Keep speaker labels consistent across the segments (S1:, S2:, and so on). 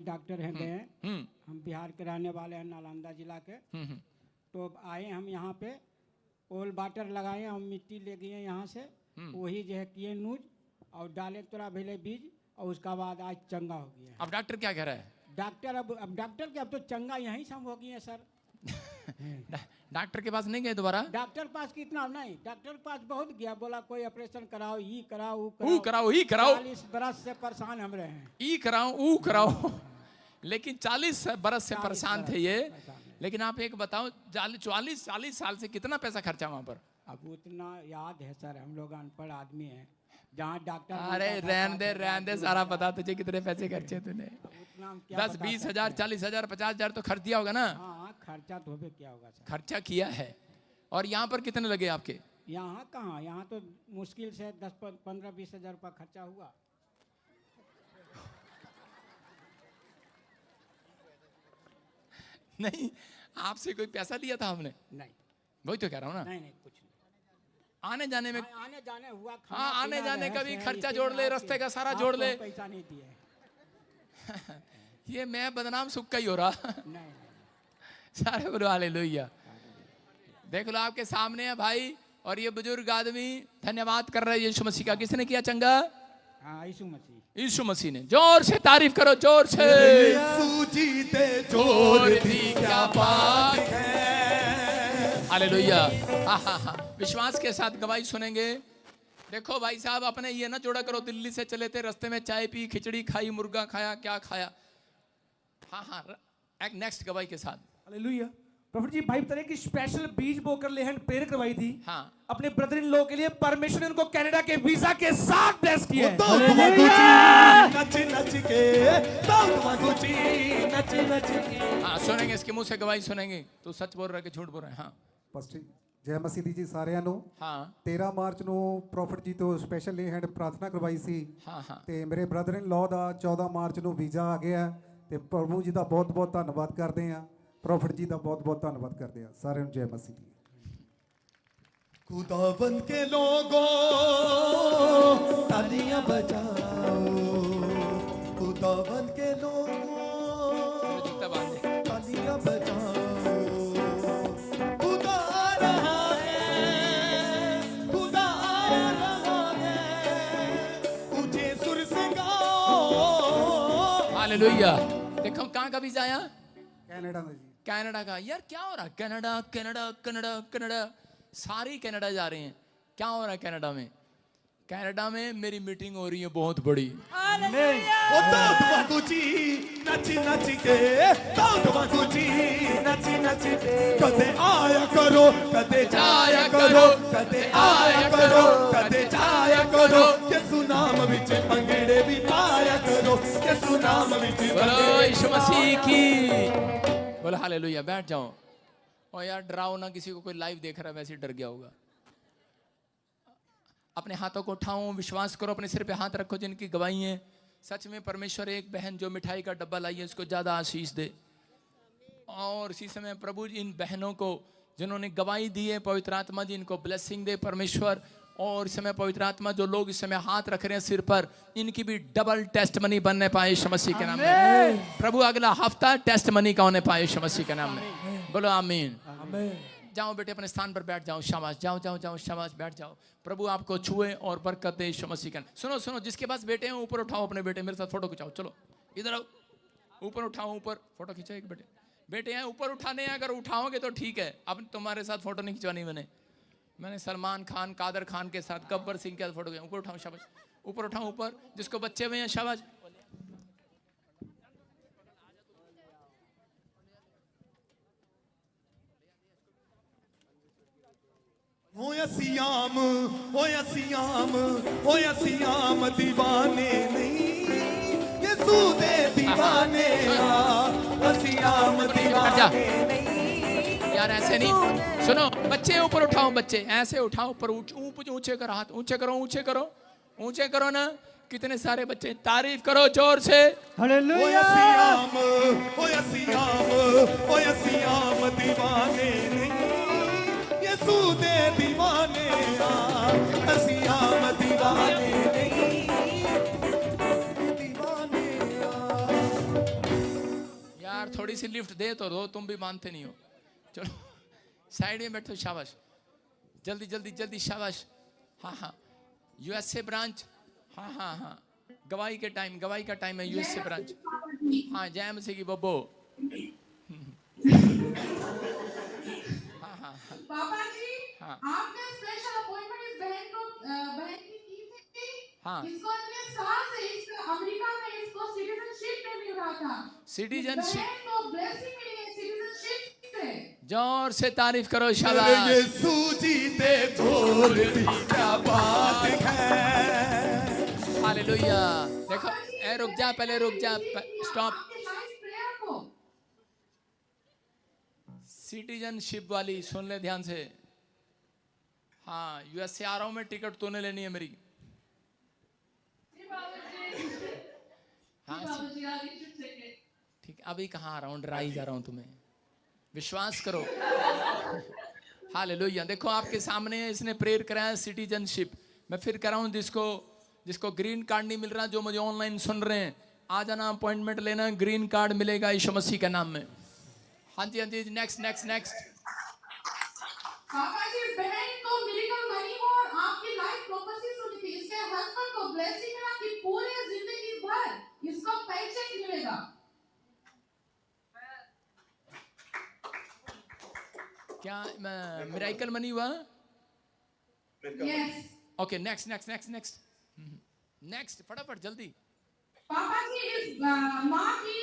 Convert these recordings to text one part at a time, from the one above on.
S1: Doctor हैं गए हैं। हम बिहार के रहने वाले हैं, नालंदा जिला के। तो आए हम यहाँ पे ओल वाटर लगाए, हम मिट्टी ले गए यहाँ से, वही जो है किए नूज और डाले तोड़ा भेले बीज, और उसका बाद आज चंगा हो गया।
S2: अब डॉक्टर क्या कह रहा है?
S1: डॉक्टर अब डॉक्टर के अब तो चंगा यहीं से हम हो गए हैं सर।
S2: डॉक्टर के पास नहीं गए दोबारा?
S1: डॉक्टर पास कितना नहीं, डॉक्टर पास बहुत गया, बोला कोई ऑपरेशन कराओ, ये कराओ,
S2: वो कराओ, ही कराओ।
S1: 40 बरस से परेशान हम रहे हैं,
S2: ई कराओ, ऊ कराओ। लेकिन 40 बरस से परेशान थे ये। लेकिन आप एक बताओ, 40 साल से कितना पैसा खर्चा वहां पर?
S1: अब उतना याद है सर, हम लोग अनपढ़ आदमी हैं। जहाँ डॉक्टर
S2: अरे रहन दे सारा पता तुझे कितने पैसे खर्चे तूने? 10, 20 हजार, 40 हजार, 50 हजार तो खर्च दिया होगा ना?
S1: हाँ खर्चा तो भी क्या होगा सर,
S2: खर्चा किया है। और यहाँ पर कितने लगे आपके?
S1: यहाँ कहाँ, यहाँ तो मुश्किल से 10, 15, 20 हजार रुपया खर्चा हुआ।
S2: नहीं, आपसे कोई पैसा लिया था हमने?
S1: नहीं,
S2: वही तो कह रहा हूँ ना।
S1: नहीं कुछ नहीं।
S2: आने जाने में,
S1: आने जाने हुआ,
S2: हाँ आने जाने का भी खर्चा जोड़ ले, रास्ते का सारा जोड़ ले।
S1: पैसा नहीं दिए।
S2: ये मैं बदनाम सुक्का ही हो रहा।
S1: नहीं।
S2: सारे बोलो हालेलुया। देख लो आपके सामने है भाई, और ये बुजुर्ग आदमी धन्यवाद कर रहे हैं यीशु मसीह का। किसने किया चंगा?
S1: हाँ यीशु मसीह।
S2: यीशु मसीह ने। जोर से तारीफ करो, जोर से।
S3: यीशु जीते जोर दी क्या बात है।
S2: हालेलुया। विश्वास के साथ गवाही सुनेंगे। देखो भाई साहब, अपने ये ना जोड़ा करो, दिल्ली से चले थे, रास्ते में चाय पी, खिचड़ी खाई, मुर्गा खाया, क्या खाया। हाँ, एक नेक्स्ट गवाही के साथ।
S3: हालेलुया। प्रॉफिट जी, भाई बता रहे कि स्पेशल बीज बोकर ले हैंड प्रेयर करवाई थी।
S2: हाँ,
S3: अपने ब्रदर इन लॉ के लिए परमेश्वर ने उनको कनाडा के वीजा के साथ ब्लेस किया है।
S2: हाँ सुनेंगे, इसके मुंह से गवाही सुनेंगे। तू सच बोल रहा है कि झूठ बोल रहा है? हाँ
S4: ਪਾਸਟਰ ਜੈ ਮਸੀਹ ਦੀ ਜੀ ਸਾਰਿਆਂ ਨੂੰ।
S2: हाँ
S4: 13 ਮਾਰਚ ਨੂੰ ਪ੍ਰੋਫਿਟ ਜੀ ਤੋਂ ਸਪੈਸ਼ਲ ਲੇ ਹੈਂਡ ਪ੍ਰਾਰਥਨਾ ਕਰਵਾਈ ਸੀ
S2: हाँ हाँ।
S4: ਤੇ ਮੇਰੇ brother in law the 14 March ਨੂੰ ਵੀਜ਼ਾ ਆ ਗਿਆ ਤੇ ਪ੍ਰਭੂ ਜੀ ਦਾ ਬਹੁਤ ਬਹੁਤ ਧੰਨਵਾਦ ਕਰਦੇ ਆ। ਪ੍ਰੋਫਿਟ ਜੀ ਦਾ ਬਹੁਤ ਬਹੁਤ ਧੰਨਵਾਦ ਕਰਦੇ ਆ। ਸਾਰਿਆਂ ਨੂੰ ਜੈ ਮਸੀਹ ਦੀ।
S3: खुदावंद के लोगों तालियां बजाओ, खुदावंद के लोगों
S2: जूता बांध दे।
S3: तालियां बजाओ। खुदा आ रहा है, खुदा आ रहा है, ऊंचे सुर से गाओ।
S2: हालेलुया। देखो कहाँ का वीजा आया?
S4: ਕੈਨੇਡਾ ਦਾ ਜੀ।
S2: कनाडा का। यार क्या हो रहा है? कनाडा कनाडा कनाडा कनाडा, सारी कनाडा जा रहे हैं। क्या हो रहा है कनाडा में? कनाडा में मेरी मीटिंग हो रही है बहुत बड़ी।
S3: ओ दाऊद वाकुची नची नची के, दाऊद वाकुची नची नची के, कदे आया करो, कदे जाया करो, कदे आया करो, कदे जाया करो, यीशु नाम विच पंगड़े भी पाया करो, यीशु नाम विच
S2: बोलो यीशु मसीह की। बोलो हालेलुया। बैठ जाओ। और यार डराओ ना किसी को, कोई लाइव देख रहा है वैसे ही डर गया होगा। अपने हाथों को उठाओ, विश्वास करो, अपने सिर पे हाथ रखो जिनकी गवाही है। सच में परमेश्वर एक बहन जो मिठाई का डब्बा लाई है उसको ज्यादा आशीष दे। और इसी समय प्रभु जी इन बहनों को जिन्होंने गवाही दी है, पवित्र आत्मा जी इनको ब्लेसिंग दे परमेश्वर। और इस समय पवित्र आत्मा जो लोग इस समय हाथ रख रहे हैं सिर पर, इनकी भी डबल टेस्ट मनी बनने पाए यीशु मसीह के नाम में। प्रभु अगला हफ्ता टेस्ट मनी का होने पाए यीशु मसीह के नाम में। बोलो आमीन। जाओ बेटे अपने स्थान पर बैठ जाओ। शाबाश, जाओ जाओ जाओ, शाबाश, बैठ जाओ। प्रभु आपको छुए और बरकत दे यीशु मसीह का। सुनो सुनो, जिसके पास बेटे हैं ऊपर उठाओ अपने बेटे, मेरे साथ फोटो खिंचाओ। चलो इधर आओ, ऊपर उठाओ, ऊपर फोटो खिंचाओ। एक बेटे बेटे हैं ऊपर उठाने हैं, अगर उठाओगे तो ठीक है। अब तुम्हारे साथ फोटो नहीं खिंचवानी मैंने सलमान खान, कादर खान के साथ, गब्बर सिंह के साथ फोटो। ऊपर उठाओ, शाबाश, ऊपर उठाओ, ऊपर। जिसको बच्चे हुए हैं शाबाश।
S3: होया सियाम, होया सियाम, होया सियाम दीवाने नहीं, यीशु दे दीवाने आ, सियाम दीवाने नहीं।
S2: यार ऐसे नहीं, सुनो बच्चे ऊपर उठाओ, बच्चे ऐसे उठाओ ऊपर, ऊंचे करो हाथ, ऊंचे करो, ऊंचे करो, ऊंचे करो ना। कितने सारे बच्चे, तारीफ करो जोर से।
S3: होया सियाम, होया सियाम, होया सियाम दीवाने नहीं, यीशु दे दीवाने आ, सियाम दीवाने नहीं, दीवाने आ।
S2: यार थोड़ी सी लिफ्ट दे तो दो, तुम भी मानते नहीं हो। चलो साइड में बैठो, शाबाश, जल्दी जल्दी जल्दी, शाबाश। हाँ हाँ, यूएसए ब्रांच, हाँ हाँ हाँ, गवाही के टाइम, गवाही का टाइम है, यूएसए ब्रांच। हाँ, जय मसीह की बब्बो। हाँ हाँ हाँ,
S5: पापा जी,
S2: हाँ।
S5: आपने स्पेशल अपॉइंटमेंट इस बहन की थी।
S2: हाँ।
S5: इसको इतने साल से इसको अमेरिका में इसको सिटीजनशिप नहीं मिल रहा था।
S2: सिटीजनशिप,
S5: बहन को ब्लेसिंग मिली है सिटीजनशिप से।
S2: जोर से तारीफ करो, शाबाश।
S3: ये सूजीते बोल दी क्या बात है।
S2: हालेलुया। देखो, ए रुक जा, पहले रुक जा, स्टॉप।
S5: आपके साइंस प्रेयर को
S2: सिटीजनशिप वाली सुन ले ध्यान से। हाँ, यूएसए आ रहा हूं मैं, टिकट तूने लेनी है मेरी। हाँ ठीक, अभी कहाँ आ रहा हूँ, डराई जा रहा हूँ तुम्हें, विश्वास करो। हालेलुया। देखो आपके सामने इसने प्रेयर कराया सिटीजनशिप। मैं फिर कर रहा हूँ, जिसको ग्रीन कार्ड नहीं मिल रहा, जो मुझे ऑनलाइन सुन रहे हैं, आ जाना, अपॉइंटमेंट लेना, ग्रीन कार्ड मिलेगा यीशु मसीह के नाम में। हाँ जी हाँ जी, नेक्स्ट नेक्स्ट नेक्स्ट।
S5: पापा जी, बहन को मिरेकल मनी और आपकी लाइफ प्रोफेसी सुनी थी। इसके हस्बैंड को ब्लेसिंग मिला कि पूरे जिंदगी भर इसको पेचेक मिलेगा।
S2: क्या मिरेकल मनी हुआ?
S5: Yes
S2: okay, next next next next next, फटाफट जल्दी।
S5: पापा जी, इस माँ की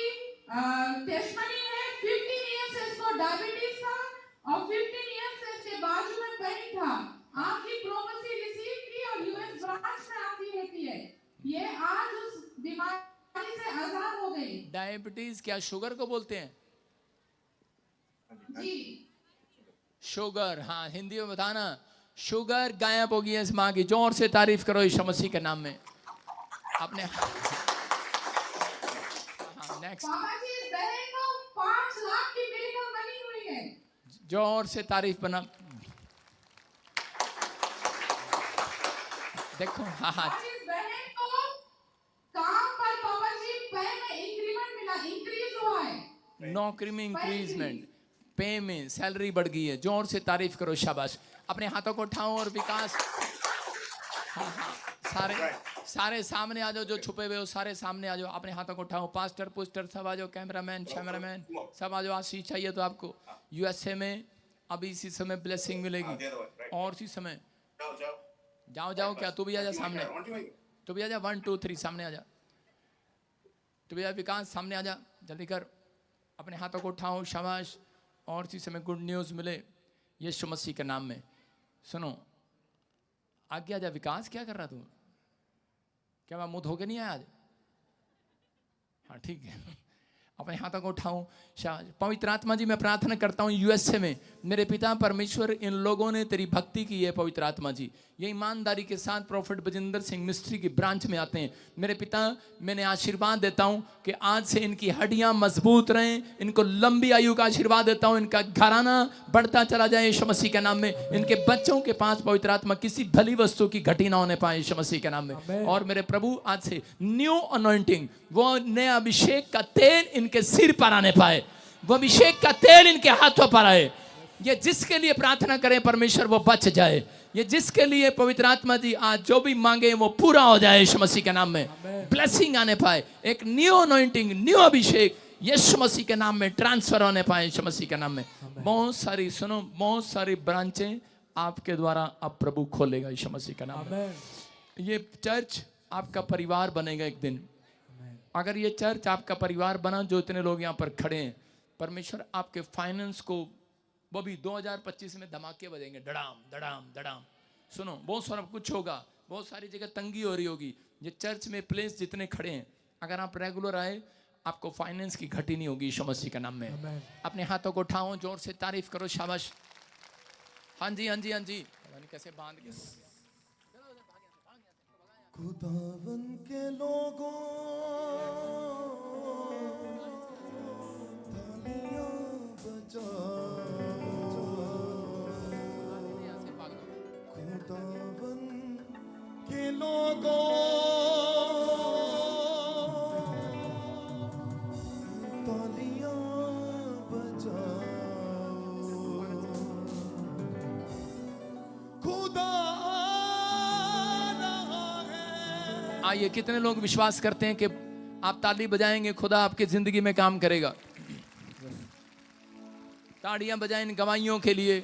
S5: टेस्टमनी है। 15 इयर्स से इसको डायबिटीज था और 15 इयर्स से इसके बाजू में पेन था। आपकी प्रोफेसी रिसीव की और यूएस ब्रांच में आती रहती है। ये आज उस बीमारी से आजाद हो गई।
S2: डायबिटीज क्या शुगर को बोलते हैं?
S5: जी
S2: शुगर, हाँ हिंदी में बताना। शुगर गायब हो गई है इस माँ की। जोर से तारीफ करो यीशु मसीह के नाम में अपने। हाँ, नेक्स्ट।
S5: पापा जी, इस बहन को 5 लाख की मिरेकल मनी हुई है।
S2: जोर से तारीफ बना। देखो, हाँ हाँ,
S5: और इस बहन को काम पर पापा जी पे में इंक्रीमेंट मिला, इंक्रीज हुआ है।
S2: नौकरी में इंक्रीजमेंट, पे में सैलरी बढ़ गई है। जोर से तारीफ करो, शाबाश। अपने हाथों को उठाओ और विकास। हाँ हाँ, सारे सामने आ जाओ, जो छुपे हुए हो सारे सामने आ जाओ। अपने हाथों को उठाओ, पास्टर पुस्टर सब आ जाओ, कैमरामैन शैमरामैन सब आ जाओ। आशीष चाहिए तो आपको। यूएसए में अभी इसी समय ब्लेसिंग मिलेगी, और इसी समय जाओ जाओ। क्या तू भी आ जा सामने, तू भी आ जा। 1 2 3 सामने आ जा, तू भी आ। विकास सामने आ जा, जल्दी कर। अपने हाथों को उठाओ, शाबाश। और इसी समय गुड न्यूज़ मिले यीशु मसीह के नाम में। सुनो, आगे आ जा। विकास क्या कर रहा तू? क्या मैं मुंह धो के नहीं आया आज? हाँ ठीक है। अपने हाथों को उठाऊं। पवित्र आत्मा जी, मैं प्रार्थना करता हूँ यूएसए में मेरे पिता परमेश्वर, इन लोगों ने तेरी भक्ति की है पवित्र आत्मा जी। ये ईमानदारी के साथ प्रोफेट बजिंदर सिंह मिस्ट्री की ब्रांच में आते हैं। मेरे पिता, मैंने आशीर्वाद देता हूँ कि आज से इनकी हड्डियां मजबूत रहें, इनको लंबी आयु का आशीर्वाद देता हूँ। इनका घराना बढ़ता चला जाए यीशु मसीह के नाम में। इनके बच्चों के पास पवित्र आत्मा किसी भली वस्तु की घटी ना होने पाए यीशु मसीह के नाम में। और मेरे प्रभु, आज से न्यू अनॉइंटिंग, वो नया अभिषेक का तेल इनके सिर पर आने पाए, वो अभिषेक का तेल इनके हाथों पर आए। ये जिसके लिए प्रार्थना करें परमेश्वर, वो बच जाए। ये जिसके लिए पवित्र आत्मा जी आज जो भी मांगे वो पूरा हो जाए यीशु मसीह के नाम में। ब्लेसिंग आने पाए, एक न्यू अनॉइंटिंग, न्यू अभिषेक यीशु मसीह के नाम में ट्रांसफर होने पाए यीशु मसीह के नाम में। बहुत सारी, सुनो, बहुत सारी ब्रांचें आपके द्वारा अब प्रभु खोलेगा यीशु मसीह के नाम में। ये चर्च आपका परिवार बनेगा एक दिन। अगर ये चर्च आपका परिवार बना, जो इतने लोग यहाँ पर खड़े हैं, परमेश्वर आपके फाइनेंस को, वो भी 2025 में धमाके बजेंगे, डड़ाम डड़ाम डड़ाम। सुनो, बहुत सारा कुछ होगा, बहुत सारी जगह तंगी हो रही होगी। ये चर्च में प्लेस जितने खड़े हैं, अगर आप रेगुलर आए, आपको फाइनेंस की घटी नहीं होगी यीशु मसीह के नाम में। अपने हाथों को उठाओ, जोर से तारीफ करो, शाबाश। हाँ जी हाँ जी हाँ जी। कैसे बांध के
S3: खुदावन के लोगों, तालियां बजाओ। खुदावन के लोगों, तालियां
S2: आइए, कितने लोग विश्वास करते हैं कि आप ताली बजाएंगे खुदा आपकी जिंदगी में काम करेगा? ताड़ियां बजाएं इन गवाहियों के लिए।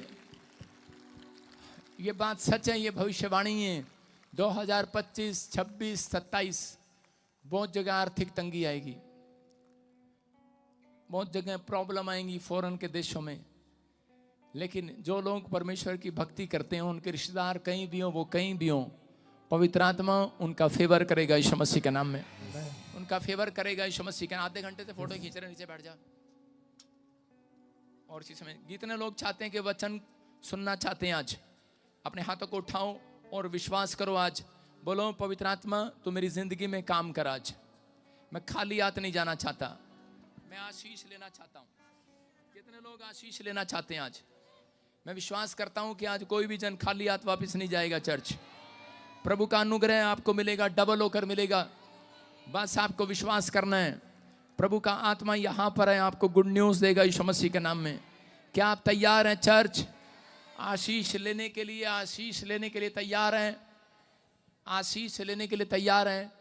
S2: ये बात सच है, ये भविष्यवाणी है। 2025, 26, 27 बहुत जगह आर्थिक तंगी आएगी, बहुत जगह प्रॉब्लम आएंगी फॉरेन के देशों में। लेकिन जो लोग परमेश्वर की भक्ति करते हैं, उनके रिश्तेदार कहीं भी हो, वो कहीं भी हो, पवित्र आत्मा उनका फेवर करेगा यीशु मसीह के नाम में। उनका फेवर करेगा यीशु मसीह के। आधे घंटे से फोटो खींच रहे, नीचे बैठ जा। और इसी समय कितने लोग चाहते हैं कि वचन सुनना चाहते हैं? आज अपने हाथों को उठाओ और विश्वास करो। आज बोलो, पवित्र आत्मा तू मेरी जिंदगी में काम कर। आज मैं खाली हाथ नहीं जाना चाहता, मैं आशीष लेना चाहता हूँ। कितने लोग आशीष लेना चाहते हैं? आज मैं विश्वास करता हूँ कि आज कोई भी जन खाली हाथ वापस नहीं जाएगा। चर्च, प्रभु का अनुग्रह आपको मिलेगा, डबल होकर मिलेगा। बस आपको विश्वास करना है। प्रभु का आत्मा यहाँ पर है, आपको गुड न्यूज़ देगा यीशु मसीह के नाम में। क्या आप तैयार हैं चर्च? आशीष लेने के लिए, आशीष लेने के लिए तैयार हैं? आशीष लेने के लिए तैयार हैं?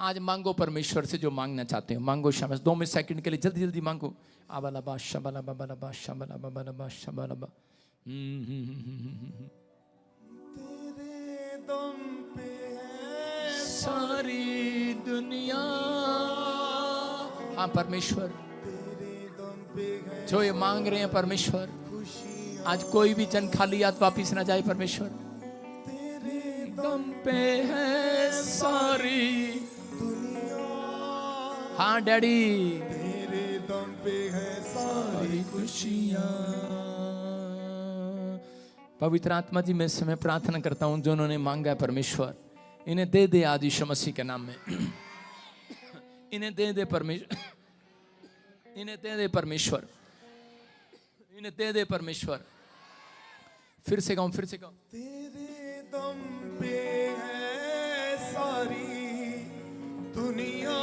S2: आज मांगो परमेश्वर से जो मांगना चाहते हो, मांगो। शाबाश, 2 सेकंड के लिए जल्दी जल्दी मांगो। आबालाबा शबालाबा बालाबा शबालाबा बालाबा शबालाबा।
S3: तेरे दम पे है
S2: सारी दुनिया। हाँ परमेश्वर,
S3: तेरे दम पे है
S2: जो ये मांग रहे हैं परमेश्वर, आज कोई भी जन खाली हाथ वापिस ना जाए। परमेश्वर,
S3: तेरे
S2: दम पे है सारी
S3: दुनिया,
S2: हाँ डैडी,
S3: तेरे दम पे है सारी
S2: खुशियाँ। पवित्र आत्मा जी, मैं इस समय प्रार्थना करता हूँ जो उन्होंने मांगा है परमेश्वर, इन्हें दे दे आज यीशु मसीह के नाम में। इन्हें दे दे परमेश्वर, इन्हें दे दे परमेश्वर, इन्हें दे दे परमेश्वर। फिर से गाऊं, फिर से गाऊं।
S3: तेरे दम पे है सारी दुनिया,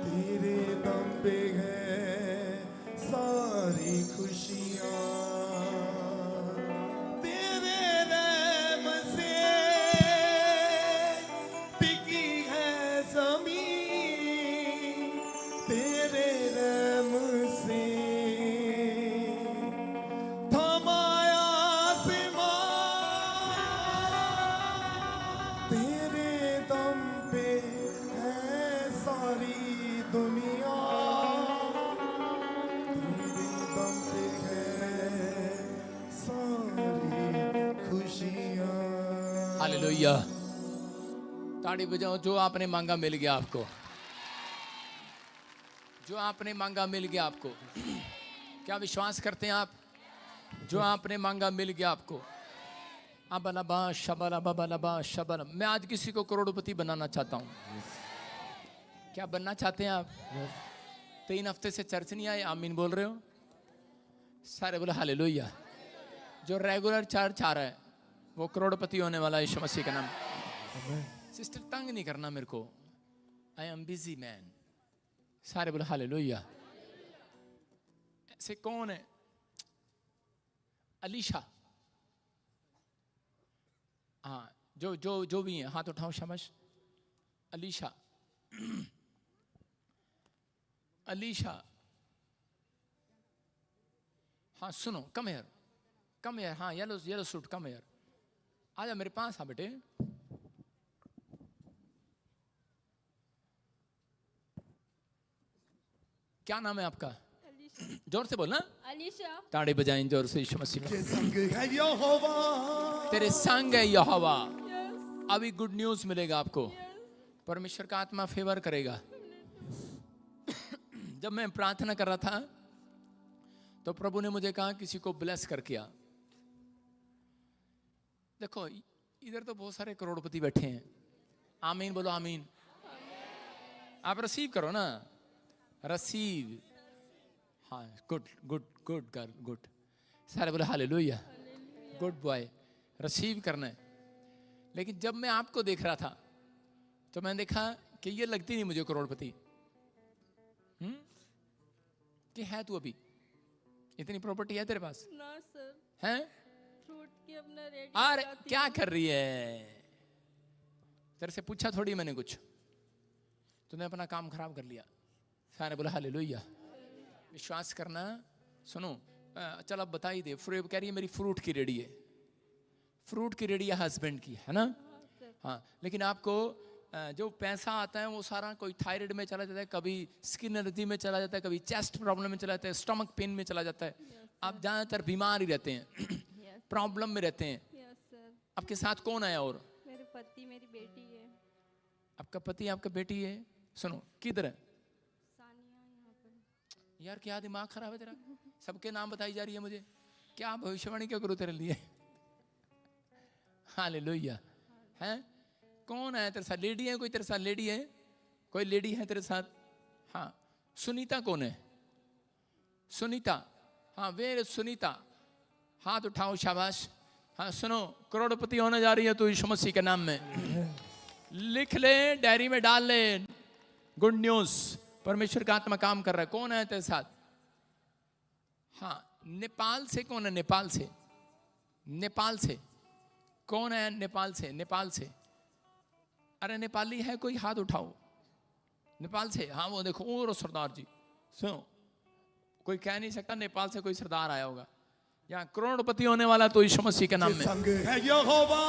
S3: तेरे दम पे है सारी खुशियाँ, तेरे रहम से टिकी है ज़मीन, तेरे रहम से थमाया आसमां, तेरे दम पे है सारी दुनिया, तेरे दम पे है सारी खुशियाँ।
S2: हालेलुया। ताड़ी बजाओ। जो आपने मांगा मिल गया आपको, जो आपने मांगा मिल गया आपको। क्या विश्वास करते हैं आप? जो आपने मांगा मिल गया आपको। अबलबा शबलबा बलबा शबल। मैं आज किसी को करोड़पति बनाना चाहता हूँ। क्या बनना चाहते हैं आप? 3 हफ्ते से चर्च नहीं आए, आमीन बोल रहे हो? सारे बोले हालेलुया। जो रेगुलर चर्च आ रहा है वो करोड़पति होने वाला है यीशु मसीह का नाम। सिस्टर, तंग नहीं करना मेरे को, आई एम बिजी मैन। सारे बोले हालेलुया। ऐसे कौन है? अलीशा। हाँ, जो भी है हाथ उठाओ, शाबाश। अलीशा, अलीशा। हाँ सुनो, कम हेयर, कम हेयर। हाँ, येलो सूट, कम हेयर। आजा मेरे पास। हाँ बेटे, क्या नाम है आपका? जोर से बोलना।
S6: अलीशा।
S2: ताड़े बजाएं जोर से यीशु मसीह में।
S3: तेरे संग है यहोवा,
S2: तेरे संग है यहोवा। अभी गुड न्यूज मिलेगा आपको। परमेश्वर का आत्मा फेवर करेगा। जब मैं प्रार्थना कर रहा था तो प्रभु ने मुझे कहा किसी को ब्लेस कर किया। देखो इधर तो बहुत सारे करोड़पति बैठे हैं। आमीन बोलो, आमीन। आप रिसीव करो ना, रिसीव। हाँ, good good good girl, good. सारे बोले हालेलुया, गुड बॉय। रिसीव करना है। लेकिन जब मैं आपको देख रहा था तो मैंने देखा कि ये लगती नहीं मुझे करोड़पति। कि है तू अभी इतनी प्रॉपर्टी है तेरे पास?
S6: ना सर,
S2: हैं?
S6: फ्रूट की अपना रेडी
S2: अरे क्या कर रही है? तेरे से पूछा थोड़ी मैंने कुछ, तूने अपना काम खराब कर लिया। सारे बोला हालेलुया। विश्वास करना। सुनो, चल अब बता ही दे। फ्रूट कह रही है मेरी फ्रूट की रेडी है, फ्रूट की रेडी है हस्बैंड की, है ना? हाँ, लेकिन आपको जो पैसा आता है वो सारा कोई थायराइड में चला जाता है, कभी स्किन एलर्जी में चला जाता है, कभी चेस्ट प्रॉब्लम में चला जाता है, स्टमक पेन में चला जाता है। आप ज़्यादातर बीमार ही रहते हैं, प्रॉब्लम में रहते हैं।
S6: Yes sir.
S2: आपके साथ कौन आया? और
S6: मेरे पति, मेरी बेटी है
S2: आपका पति, आपका बेटी है। सुनो, किधर है?
S6: सानिया, यहाँ पर।
S2: यार क्या दिमाग खराब है तेरा, सबके नाम बताई जा रही है मुझे। क्या भविष्यवाणी क्या करूँ तेरे लिए? हालेलुया। हैं? कौन है तेरे साथ? लेडी है कोई तेरे साथ? लेडी है कोई? लेडी है तेरे साथ? हाँ। सुनीता कौन है? सुनीता, हाँ वेर सुनीता, हाथ उठाओ, शाबाश। हाँ सुनो, करोड़पति होने जा रही है तू यीशु मसीह के नाम में। लिख ले, डायरी में डाल ले। गुड न्यूज, परमेश्वर का आत्मा काम कर रहा है। कौन है तेरे साथ? हाँ, नेपाल से कौन है? नेपाल से, नेपाल से कौन है? नेपाल से, नेपाल से। अरे नेपाली है कोई? हाथ उठाओ। नेपाल से, हाँ वो देखो, और सरदार जी। सुनो, कोई कह नहीं सकता नेपाल से कोई सरदार आया होगा। यहाँ करोड़पति होने वाला तो यीशु मसीह के नाम में।
S3: संग है यहोवा,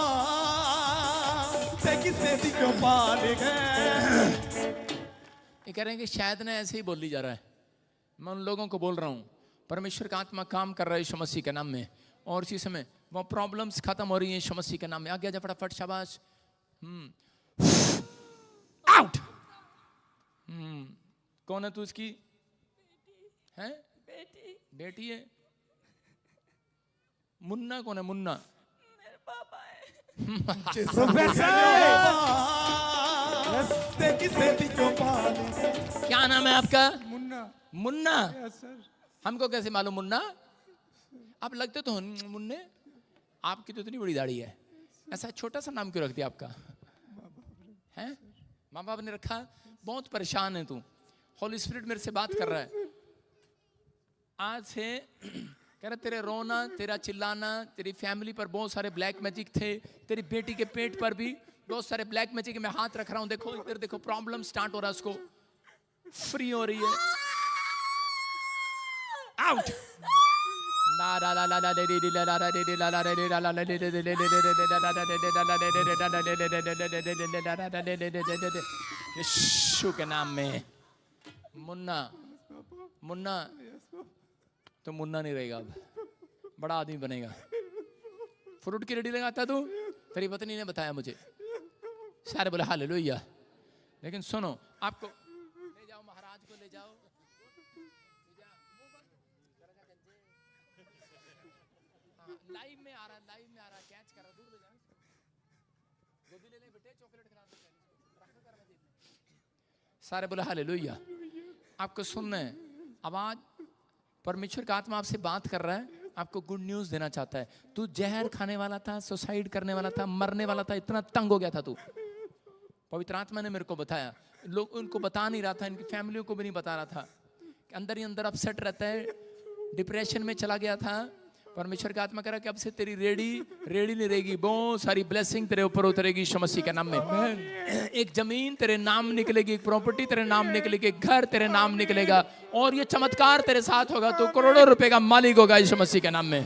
S3: ते किसे दी क्यों पाले गए।
S2: ये कह रहे हैं कि शायद ना ऐसे ही बोली जा रहा है। मैं उन लोगों को बोल रहा हूँ, परमेश्वर का आत्मा काम कर रहा है यीशु मसीह के नाम में, और इसी समय वो प्रॉब्लम्स खत्म हो रही हैं यीशु मसीह के नाम में। आगे जा फटाफट, शाबाश। आउट। कौन है तू? इसकी है?
S6: बेटी।
S2: बेटी है। मुन्ना कौन है? मुन्ना
S6: मेरे पापा है।
S3: ते किसे दी क्यों पाले।
S2: क्या नाम है आपका?
S1: मुन्ना।
S2: मुन्ना।
S1: Yes sir.
S2: हमको कैसे मालूम मुन्ना? आप लगते तो हो मुन्ने। आपकी तो इतनी बड़ी दाढ़ी है, ऐसा छोटा सा नाम क्यों रख दिया आपका? हैं? माँ बाप ने रखा। बहुत परेशान है तू। होली स्पिरिट मेरे से बात कर रहा है आज से। कह रहा तेरे रोना, तेरा चिल्लाना, तेरी फैमिली पर बहुत सारे ब्लैक मैजिक थे, तेरी बेटी के पेट पर भी बहुत सारे ब्लैक मैजिक। मैं हाथ रख रहा हूं, देखो इधर देखो, प्रॉब्लम स्टार्ट हो रहा है, उसको फ्री हो रही है। आउट। यीशु के नाम में। मुन्ना, मुन्ना तो मुन्ना नहीं रहेगा, अब बड़ा आदमी बनेगा। फ्रूट की रेडी लगाता तू? तेरी पत्नी ने बताया मुझे। सारे बोले हालेलुया। लेकिन सुनो, आपको ले जाओ, महाराज को ले जाओ। लाइव में आ रहा, लाइव में आ रहा, कैच कर रहा, दूर ले जाओ। गोदी ले ले बेटे, चॉकलेट खिला दो। सारे बोले हालेलुया। आपको सुनना है आवाज, परमेश्वर का आत्मा आपसे बात कर रहा है, आपको गुड न्यूज देना चाहता है। तू जहर खाने वाला था, सुसाइड करने वाला था, मरने वाला था, इतना तंग हो गया था तू। पवित्र आत्मा ने मेरे को बताया। लोग उनको बता नहीं रहा था, इनकी फैमिलियों को भी नहीं बता रहा था, अंदर ही अंदर अपसेट रहता है, डिप्रेशन में चला गया था। परमेश्वर का आत्मा कह रहा है कि अब से तेरी रेडी नहीं रहेगी, बहुत सारी ब्लेसिंग तेरे ऊपर उतरेगी यीशु मसीह के नाम में। एक जमीन तेरे नाम निकलेगी, एक प्रॉपर्टी तेरे नाम निकलेगी, एक घर तेरे नाम निकलेगा, और ये चमत्कार तेरे साथ होगा। तो करोड़ों रुपए का मालिक होगा यीशु मसीह के नाम में,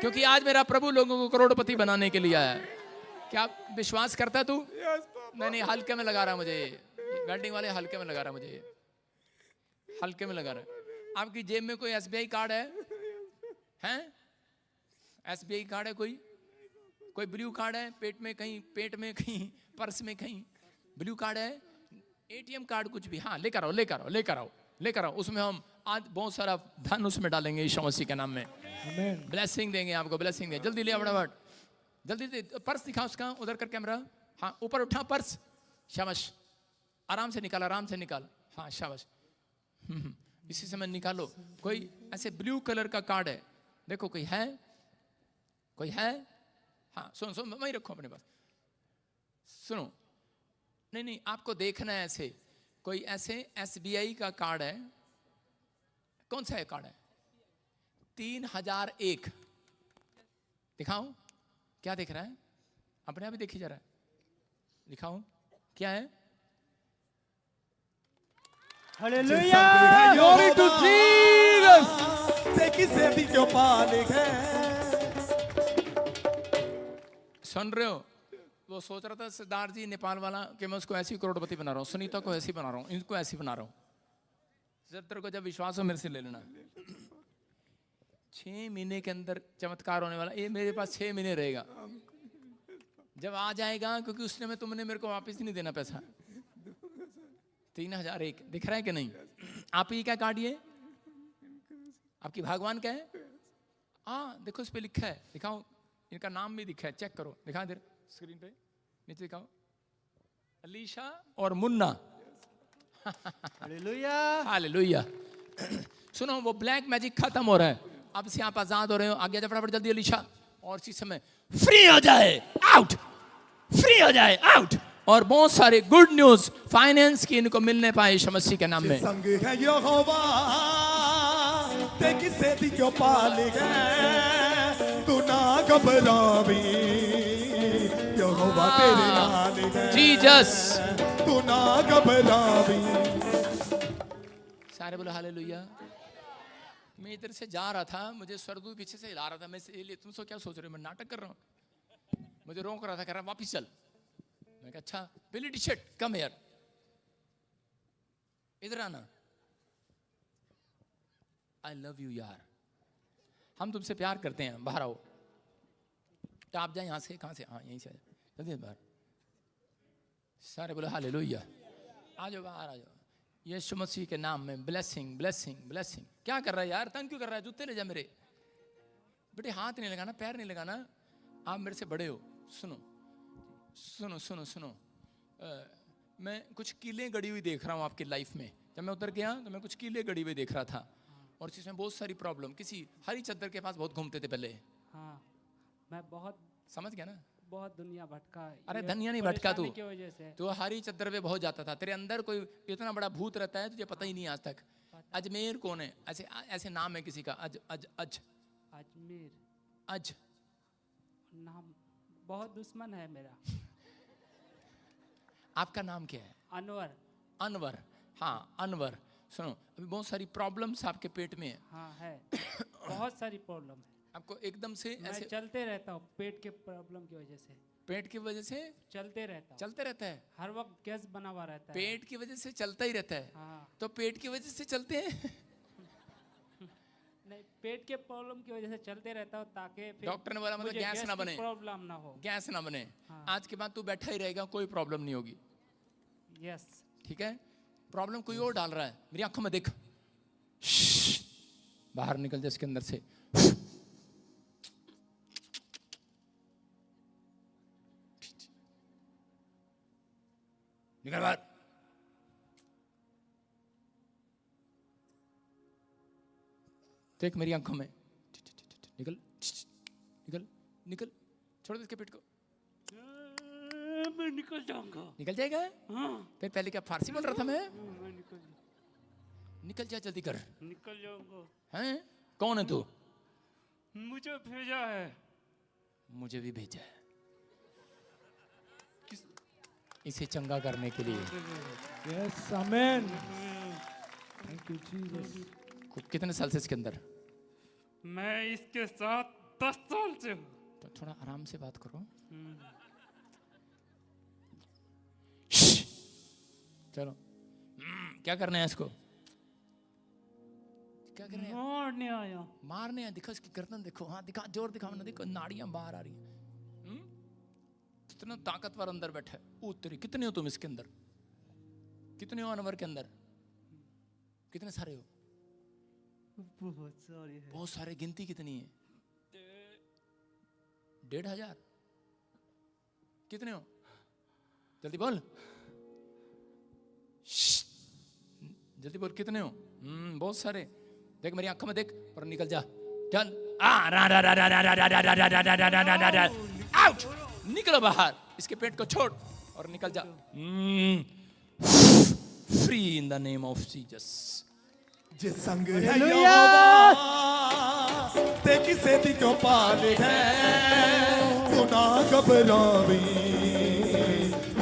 S2: क्योंकि आज मेरा प्रभु लोगों को करोड़पति बनाने के लिए आया है। क्या विश्वास करता तू? नहीं, हल्के में लगा रहा मुझे, वेल्डिंग वाले हल्के में लगा रहा मुझे, हल्के में लगा रहा। आपकी जेब में कोई SBI कार्ड है? SBI कार्ड है? कोई ब्लू कार्ड है? पेट में कहीं, पर्स में कहीं ब्लू कार्ड है? ATM कार्ड, कुछ भी? हाँ, लेकर आओ। उसमें हम आज बहुत सारा धन उसमें डालेंगे यीशु मसीह के नाम में। ब्लेसिंग देंगे आपको, ब्लेसिंग देंगे। जल्दी ले फटाफट, जल्दी दे। पर्स दिखा उसका, उधर कर कैमरा। हाँ, ऊपर उठा पर्स, शाबाश। आराम से निकाल। हाँ, शाबाश। इसी समय निकालो। कोई ऐसे ब्लू कलर का कार्ड है? देखो, कोई है? हाँ, सुन, वही रखो अपने पास। सुनो, नहीं, आपको देखना है ऐसे। कोई ऐसे SBI का कार्ड है? कौन सा है कार्ड है? 3001 दिखाओ। क्या दिख रहा है? अपने आप ही देखी जा रहा है। दिखाऊं क्या है?
S3: हालेलुया ग्लोरी टू जीसस ते किसे दी जो पालिक है।
S2: सुन रहे हो? वो सोच रहा था सिद्धार्थ जी नेपाल वाला कि मैं उसको ऐसी करोड़पति बना रहा हूँ, सुनीता को ऐसी बना रहा हूँ, इनको ऐसी बना रहा हूँ। जब तेरे को जब विश्वास हो मेरे से ले लेना। 6 महीने के अंदर चमत्कार होने वाला। ये मेरे पास 6 महीने रहेगा। जब आ जाएगा, क्योंकि उसने तुमने मेरे को वापस नहीं देना पैसा। 3001 दिख रहा है कि नहीं? आप ही क्या कार्ड ये? आपकी भगवान क्या है? हाँ देखो इस पे लिखा है, दिखाओ। इनका नाम भी दिखा है, चेक करो। दिखा इधर स्क्रीन पे नीचे दिखाओ। अलीशा और मुन्ना।
S3: Hallelujah
S2: hallelujah. सुनो, वो ब्लैक मैजिक खत्म हो रहा है। अब से आप आजाद हो रहे हो। आगे जा फटाफट जल्दी अलीशा। और इसी समय फ्री हो जाए, आउट। फ्री हो जाए, आउट। और बहुत सारे गुड न्यूज फाइनेंस की इनको मिलने पाए यीशु मसीह के नाम में।
S3: संग है यहोवा ते किसे दी जो पालिक है। तू ना घबरावी यहोवा तेरे नाल है।
S2: जीसस।
S3: तू ना घबरावी।
S2: सारे बोलो हालेलुया। मैं इधर से जा रहा था, मुझे स्वर्गदूत पीछे से हिला रहा था। मैं इसलिए तुम सो क्या सोच रहे हो, मैं नाटक कर रहा हूँ? मुझे रोक रहा था, कह रहा वापिस चल। मैं कहा अच्छा बिली टी शर्ट कम यार, इधर आना। आई लव यू यार, हम तुमसे प्यार करते हैं, बाहर आओ। तो आप जाए यहाँ से, कहाँ से? हाँ यहीं से जल्दी बाहर। सारे बोलो हालेलुया। आ जाओ बाहर, आ जाओ। यीशु मसीह के नाम में ब्लेसिंग ब्लेसिंग ब्लेसिंग। क्या कर रहा है यार? तंग क्यों कर रहा है? जूते ले जा मेरे बेटे। हाथ नहीं लगाना, पैर नहीं लगाना। आप मेरे से बड़े हो। सुनो सुनो सुनो सुनो। मैं कुछ कीलें गड़ी हुई देख रहा हूँ आपकी लाइफ में। जब मैं उधर गया तो मैं कुछ कीलें गड़ी हुई देख रहा था। और इसमें बहुत सारी प्रॉब्लम। किसी हरी चद्दर के पास बहुत घूमते थे पहले।
S7: हाँ, मैं बहुत
S2: समझ गया ना?
S7: बहुत दुनिया भटका।
S2: अरे
S7: ये
S2: धनिया नहीं भटका तू।
S7: परेशानी की वजह से।
S2: तो हरी चद्दर पे बहुत जाता था। तेरे अंदर कोई इतना बड़ा भूत रहता है तुझे पता ही नहीं आज तक। अजमेर कौन है? ऐसे ऐसे नाम है किसी का। अज अज अज
S7: अजमेर
S2: अज
S7: नाम बहुत दुश्मन है मेरा।
S2: आपका नाम क्या है?
S7: अनवर।
S2: अनवर। हाँ अनवर। सुनो, अभी बहुत सारी प्रॉब्लम्स आपके पेट में है।
S7: हाँ है, बहुत सारी प्रॉब्लम है।
S2: आपको एकदम से
S7: मैं
S2: ऐसे
S7: चलते रहता हूँ पेट के प्रॉब्लम की वजह से।
S2: पेट की वजह से
S7: चलते रहता हूँ,
S2: चलते रहता है।
S7: हर वक्त गैस बना हुआ रहता है।
S2: पेट की वजह से चलता ही रहता है।
S7: हाँ
S2: तो पेट की वजह से चलते हैं।
S7: नहीं, पेट के प्रॉब्लम की वजह से चलते रहता हूँ ताकि फिर
S2: डॉक्टर ने बोला मतलब
S7: मुझे
S2: गैस ना
S7: की
S2: बने।
S7: प्रॉब्लम ना हो।
S2: गैस ना बने।
S7: हाँ।
S2: आज के बाद तू बैठा ही रहेगा, कोई प्रॉब्लम नहीं होगी।
S7: यस।
S2: ठीक है? प्रॉब्लम कोई और डाल रहा है। मेरी आंखों में देख। श्श्श, बाहर निकल जा इसके अंदर से। निकल बाहर। देख मेरी आंखों में। निकल निकल निकल। छोड़ दे इसके पेट को।
S7: मैं निकल जाऊंगा।
S2: निकल जाएगा?
S7: हाँ
S2: फिर पहले क्या फारसी बोल रहा था मैं?
S7: मैं
S2: निकल जा जल्दी कर।
S7: निकल जाऊंगा।
S2: हैं? कौन है तू?
S7: मुझे भेजा है।
S2: मुझे भी भेजा है इसे चंगा करने के लिए।
S3: Yes amen. Thank you Jesus.
S2: कितने साल से इसके अंदर?
S7: मैं इसके साथ 10 साल से हूँ।
S2: तो थोड़ा आराम से बात करो। चलो क्या करना है इसको? क्या करना है?
S7: मारने आया।
S2: मारने हैं। दिखो इसकी गर्दन देखो। हाँ दिखा, जोर दिखाओ ना। देखो नाड़ियां बाहर आ रही हैं। कितना ताकतवर अंदर बैठा है। तेरी कितने हो तुम इसके अंदर? कितने हो अनवर के अंदर? कितने सारे हो?
S7: बहुत सारे हैं।
S2: बहुत सारे। गिनती कितनी है? 1500। कितने हो? जल्दी बोल। जल्दी बोल कितने हो? बहुत सारे। देख मेरी आंखों में देख और निकल जा। चल। आउट। निकलो बाहर। इसके पेट को छोड़ और निकल जा। Free in the name of Jesus.
S3: जे संग है यहोवा ते किसे दी जो पालिक है। तू ना घबरावी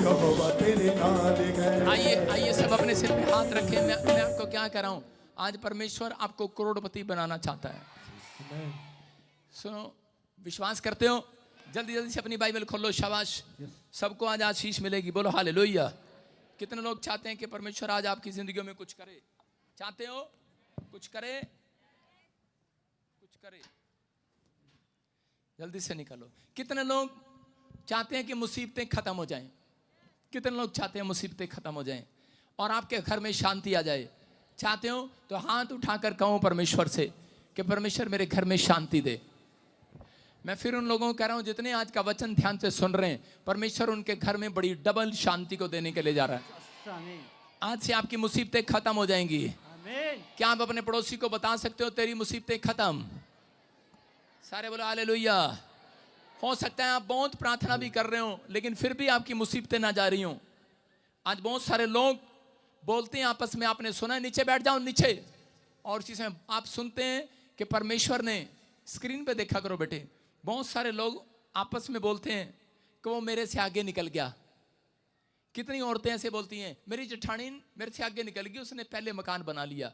S3: यहोवा तेरे नाल है।
S2: आइए आइए सब अपने सिर पे हाथ रखें। मैं आपको क्या कह रहा हूं, आज परमेश्वर आपको करोड़पति बनाना चाहता है। सुनो, विश्वास करते हो? जल्दी जल्दी से अपनी बाइबल खोलो। शाबाश, सबको आज आशीष मिलेगी। बोलो हालेलुया। कितने लोग चाहते हैं कि परमेश्वर आज आपकी जिंदगी में कुछ करे? चाहते हो कुछ करे? कुछ करे, जल्दी से निकालो। कितने लोग चाहते हैं कि मुसीबतें खत्म हो जाएं? कितने लोग चाहते हैं मुसीबतें खत्म हो जाएं और आपके घर में शांति आ जाए? चाहते हो तो हाथ उठाकर कहो परमेश्वर से कि परमेश्वर मेरे घर में शांति दे। मैं फिर उन लोगों को कह रहा हूं जितने आज का वचन ध्यान से सुन रहे हैं, परमेश्वर उनके घर में बड़ी डबल शांति को देने के लिए जा रहा है। आज से आपकी मुसीबतें खत्म हो जाएंगी। क्या आप अपने पड़ोसी को बता सकते हो तेरी मुसीबतें खत्म? सारे बोलो हालेलुया। हो सकता है आप बहुत प्रार्थना भी कर रहे हो लेकिन फिर भी आपकी मुसीबतें ना जा रही हो। आज बहुत सारे लोग बोलते हैं आपस में, आपने सुना है, नीचे बैठ जाओ नीचे, और चीजें आप सुनते हैं कि परमेश्वर ने, स्क्रीन पे देखा करो बेटे, बहुत सारे लोग आपस में बोलते हैं कि वो मेरे से आगे निकल गया। कितनी औरतें ऐसे बोलती हैं, मेरी जेठानी मेरे से आगे निकल गई, उसने पहले मकान बना लिया,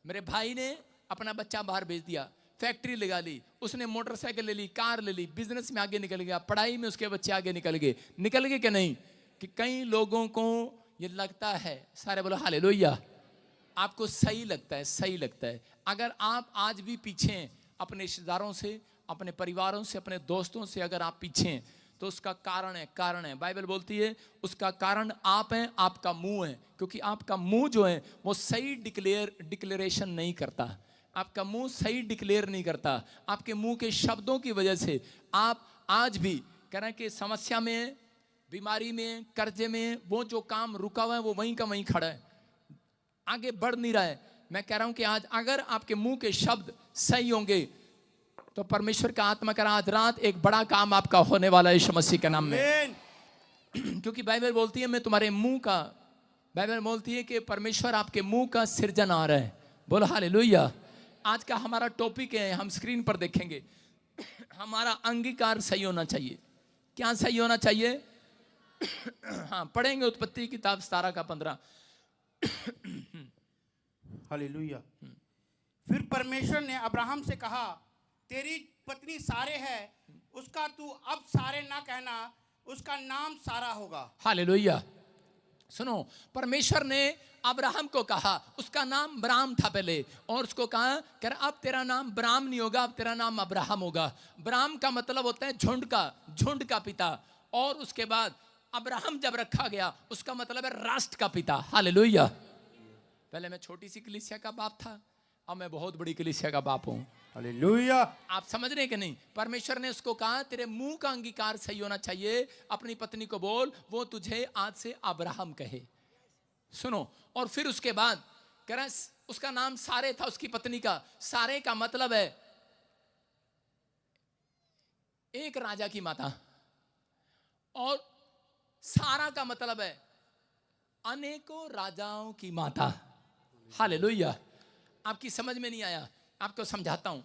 S2: मेरे भाई ने अपना बच्चा बाहर भेज दिया, फैक्ट्री लगा ली, उसने मोटरसाइकिल ले ली, कार ले ली, बिजनेस में आगे निकल गया, पढ़ाई में उसके बच्चे आगे निकल गए कि नहीं? कि कई लोगों को ये लगता है, सारे बोलो हालेलुया, आपको सही लगता है, सही लगता है। अगर आप आज भी पीछे हैं अपने रिश्तेदारों से, अपने परिवारों से, अपने दोस्तों से, अगर आप पीछे हैं तो उसका कारण है। बाइबल बोलती है उसका कारण आप हैं, आपका मुंह है, क्योंकि आपका मुंह जो है वो सही डिक्लेरेशन नहीं करता। आपका मुंह सही डिक्लेयर नहीं करता। आपके मुंह के शब्दों की वजह से आप आज भी कह रहे हैं कि समस्या में, बीमारी में, कर्जे में, वो जो काम रुका हुआ है वो वहीं का वहीं खड़ा है, आगे बढ़ नहीं रहा है। मैं कह रहा हूं कि आज अगर आपके मुंह के शब्द सही होंगे तो परमेश्वर का आत्मा कह रहा आज रात एक बड़ा काम आपका होने वाला है यीशु मसीह के नाम में। क्योंकि बाइबल बोलती है मैं तुम्हारे मुंह का, बाइबल बोलती है कि परमेश्वर आपके मुंह का सृजनहार है। बोलो हालेलुया। आज का हमारा टॉपिक है, हम स्क्रीन पर देखेंगे, हमारा अंगीकार सही होना चाहिए। क्या सही होना चाहिए? हाँ, पढ़ेंगे उत्पत्ति किताब 17 का 15।
S8: हालेलुया। फिर परमेश्वर ने अब्राहम से कहा, तेरी पत्नी सारे है, उसका तू अब सारे ना कहना, उसका नाम सारा होगा।
S2: हालेलुया। सुनो, परमेश्वर ने अब्राहम को कहा, उसका नाम ब्राम था पहले, और उसको कहा कि अब तेरा नाम ब्राम नहीं होगा, अब तेरा नाम अब्राहम होगा। ब्राम का मतलब होता है झुंड का पिता, और उसके बाद अब्राहम जब रखा गया उसका मतलब है राष्ट्र का पिता। हालेलुया। पहले मैं छोटी सी कलीसिया का बाप था, अब मैं बहुत बड़ी कलीसिया का बाप हूं।
S8: हालेलुया।
S2: आप समझ रहे हैं कि नहीं? परमेश्वर ने उसको कहा तेरे मुंह का अंगीकार सही होना चाहिए, अपनी पत्नी को बोल वो तुझे आज से अब्राहम कहे। सुनो, और फिर उसके बाद कह रहा उसका नाम सारे था, उसकी पत्नी का। सारे का मतलब है एक राजा की माता, और सारा का मतलब है अनेकों राजाओं की माता। हालेलुया। आपकी समझ में नहीं आया, आपको समझाता हूं।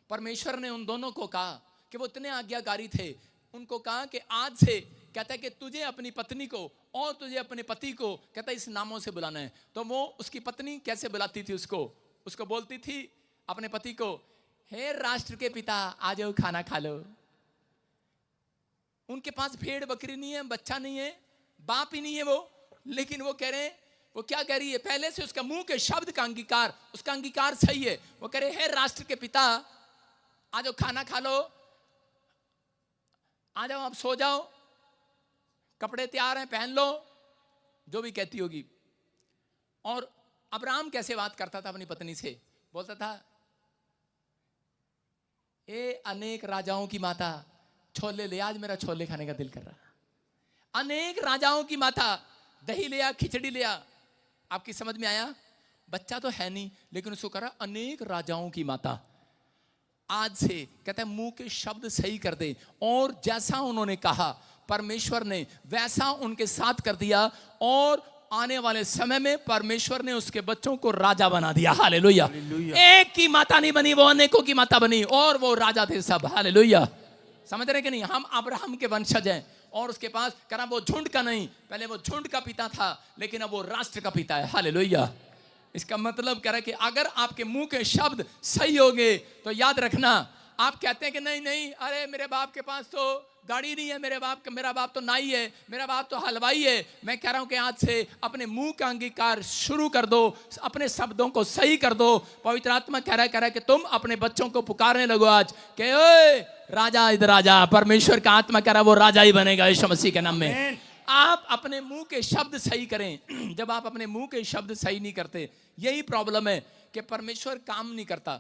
S2: परमेश्वर ने उन दोनों को कहा कि वो इतने आज्ञाकारी थे, उनको कहा कि आज से कहता है कि तुझे अपनी पत्नी को और तुझे अपने पति को कहता है इस नामों से बुलाना है। तो वो उसकी पत्नी कैसे बुलाती थी उसको बोलती थी अपने पति को, हे राष्ट्र के पिता आ जाओ खाना खा लो। उनके पास भेड़ बकरी नहीं है, बच्चा नहीं है, बाप ही नहीं है वो, लेकिन वो कह रहे हैं, वो क्या कह रही है, पहले से उसका मुंह के शब्द का अंगीकार, उसका अंगीकार सही है। वो कह रहे हे राष्ट्र के पिता आ जाओ खाना खा लो, आ जाओ आप सो जाओ, कपड़े तैयार हैं पहन लो, जो भी कहती होगी। और अब्राहम कैसे बात करता था अपनी पत्नी से? बोलता था ए अनेक राजाओं की माता, छोले ले, आज मेरा छोले खाने का दिल कर रहा। अनेक राजाओं की माता, दही लिया, खिचड़ी लिया। आपकी समझ में आया? बच्चा तो है नहीं, लेकिन उसको करा अनेक राजाओं की माता। आज से कहता है मुंह के शब्द सही कर दे, और जैसा उन्होंने कहा परमेश्वर ने वैसा उनके साथ कर दिया, और आने वाले समय में परमेश्वर ने उसके बच्चों को राजा बना दिया। हालेलुया। एक की माता नहीं बनी, वो अनेकों की माता बनी, और वो राजा थे सब। हालेलुया। समझ रहे कि नहीं? हम अब्राहम के वंशज हैं, और उसके पास कह रहा वो झुंड का नहीं, पहले वो झुंड का पिता था लेकिन अब वो राष्ट्र का पिता है। हालेलुया। इसका मतलब कह रहा है कि अगर आपके मुंह के शब्द सही होंगे तो याद रखना, आप कहते हैं कि नहीं नहीं, अरे मेरे बाप के पास तो गाड़ी नहीं है, मेरा बाप तो नाई है, मेरा बाप तो हलवाई है। मैं कह रहा हूं कि आज से अपने मुंह का अंगीकार शुरू कर दो, अपने शब्दों को सही कर दो। पवित्र आत्मा कह रहा है कि तुम अपने बच्चों को पुकारने लगो आज कि ओए राजा इधर राजा। परमेश्वर का आत्मा कह रहा है वो राजा ही बनेगा यीशु मसीह के नाम में। आप अपने मुंह के शब्द सही करें। जब आप अपने मुंह के शब्द सही नहीं करते, यही प्रॉब्लम है कि परमेश्वर काम नहीं करता।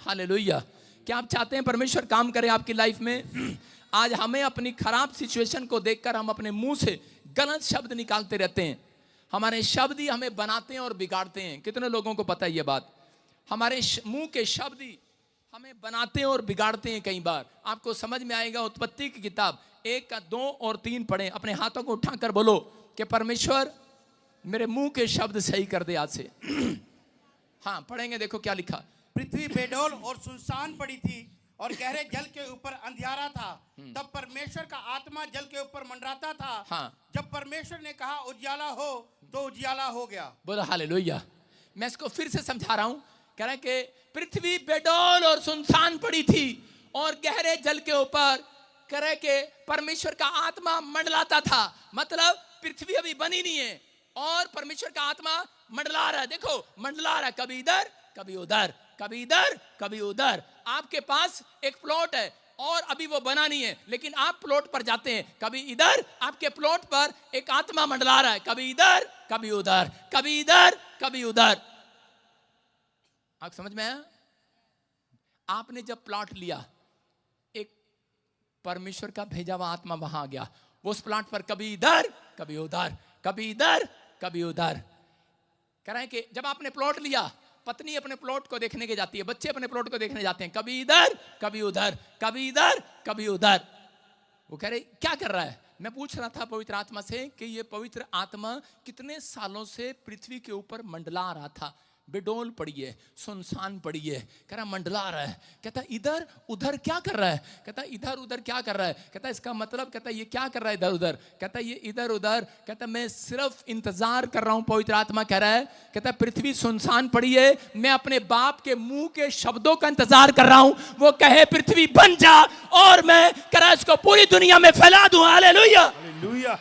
S2: हालेलुया। क्या आप चाहते हैं परमेश्वर काम करे आपकी लाइफ में? आज हमें अपनी खराब सिचुएशन को देखकर हम अपने मुंह से गलत शब्द निकालते रहते हैं। हमारे शब्द ही हमें बनाते हैं और बिगाड़ते हैं। कितने लोगों को पता है ये बात? हमारे मुंह के शब्द ही हमें बनाते हैं और बिगाड़ते हैं। कई बार आपको समझ में आएगा। उत्पत्ति की किताब 1, 2 और 3 पढ़ें। अपने हाथों को उठाकर बोलो कि परमेश्वर मेरे मुंह के शब्द सही कर दे आज से। हाँ पढ़ेंगे, देखो क्या लिखा।
S8: पृथ्वी बेडौल और सुनसान पड़ी थी और गहरे जल के ऊपर अंधियारा था। तब परमेश्वर का आत्मा जल के ऊपर मंडराता था।
S2: हाँ।
S8: जब परमेश्वर ने कहा उजियाला हो तो उजियाला हो गया।
S2: बोलो हालेलुया। मैं इसको फिर से समझा रहा हूं। कह रहा है कि पृथ्वी बेडौल और सुनसान पड़ी थी और गहरे जल के ऊपर कह रहा है कि परमेश्वर का आत्मा मंडलाता था। मतलब पृथ्वी अभी बनी नहीं है और परमेश्वर का आत्मा मंडला रहा है। देखो मंडला रहा है, कभी इधर कभी उधर, कभी इधर कभी उधर। आपके पास एक प्लॉट है और अभी वो बना नहीं है, लेकिन आप प्लॉट पर जाते हैं, कभी इधर आपके प्लॉट पर एक आत्मा मंडला रहा है, कभी इधर कभी उधर, कभी इधर कभी उधर। आप समझ में आया? आपने जब प्लॉट लिया, एक परमेश्वर का भेजा हुआ आत्मा वहां आ गया। वो उस प्लॉट पर कभी इधर कभी उधर, कभी इधर कभी उधर। कह रहे हैं कि जब आपने प्लॉट लिया, पत्नी अपने प्लॉट को देखने के जाती है, बच्चे अपने प्लॉट को देखने जाते हैं, कभी इधर कभी उधर, कभी इधर कभी उधर। वो कह रहे क्या कर रहा है? मैं पूछ रहा था पवित्र आत्मा से कि ये पवित्र आत्मा कितने सालों से पृथ्वी के ऊपर मंडला रहा था। बेडौल पड़ी है, सुनसान पड़ी है, कह रहा मंडला रहा है। कहता इधर उधर क्या कर रहा है? कहता इधर उधर क्या कर रहा है? कहता इसका मतलब, कहता ये क्या कर रहा है इधर उधर? कहता ये इधर उधर, कहता मैं सिर्फ इंतजार कर रहा हूं। पवित्र आत्मा कह रहा है, कहता पृथ्वी सुनसान पड़ी है, मैं अपने बाप के मुंह के शब्दों का इंतजार कर रहा हूं। वो कहे पृथ्वी बन जा और मैं कह रहा इसको पूरी दुनिया में फैला दूं। हालेलुया।
S3: हालेलुया।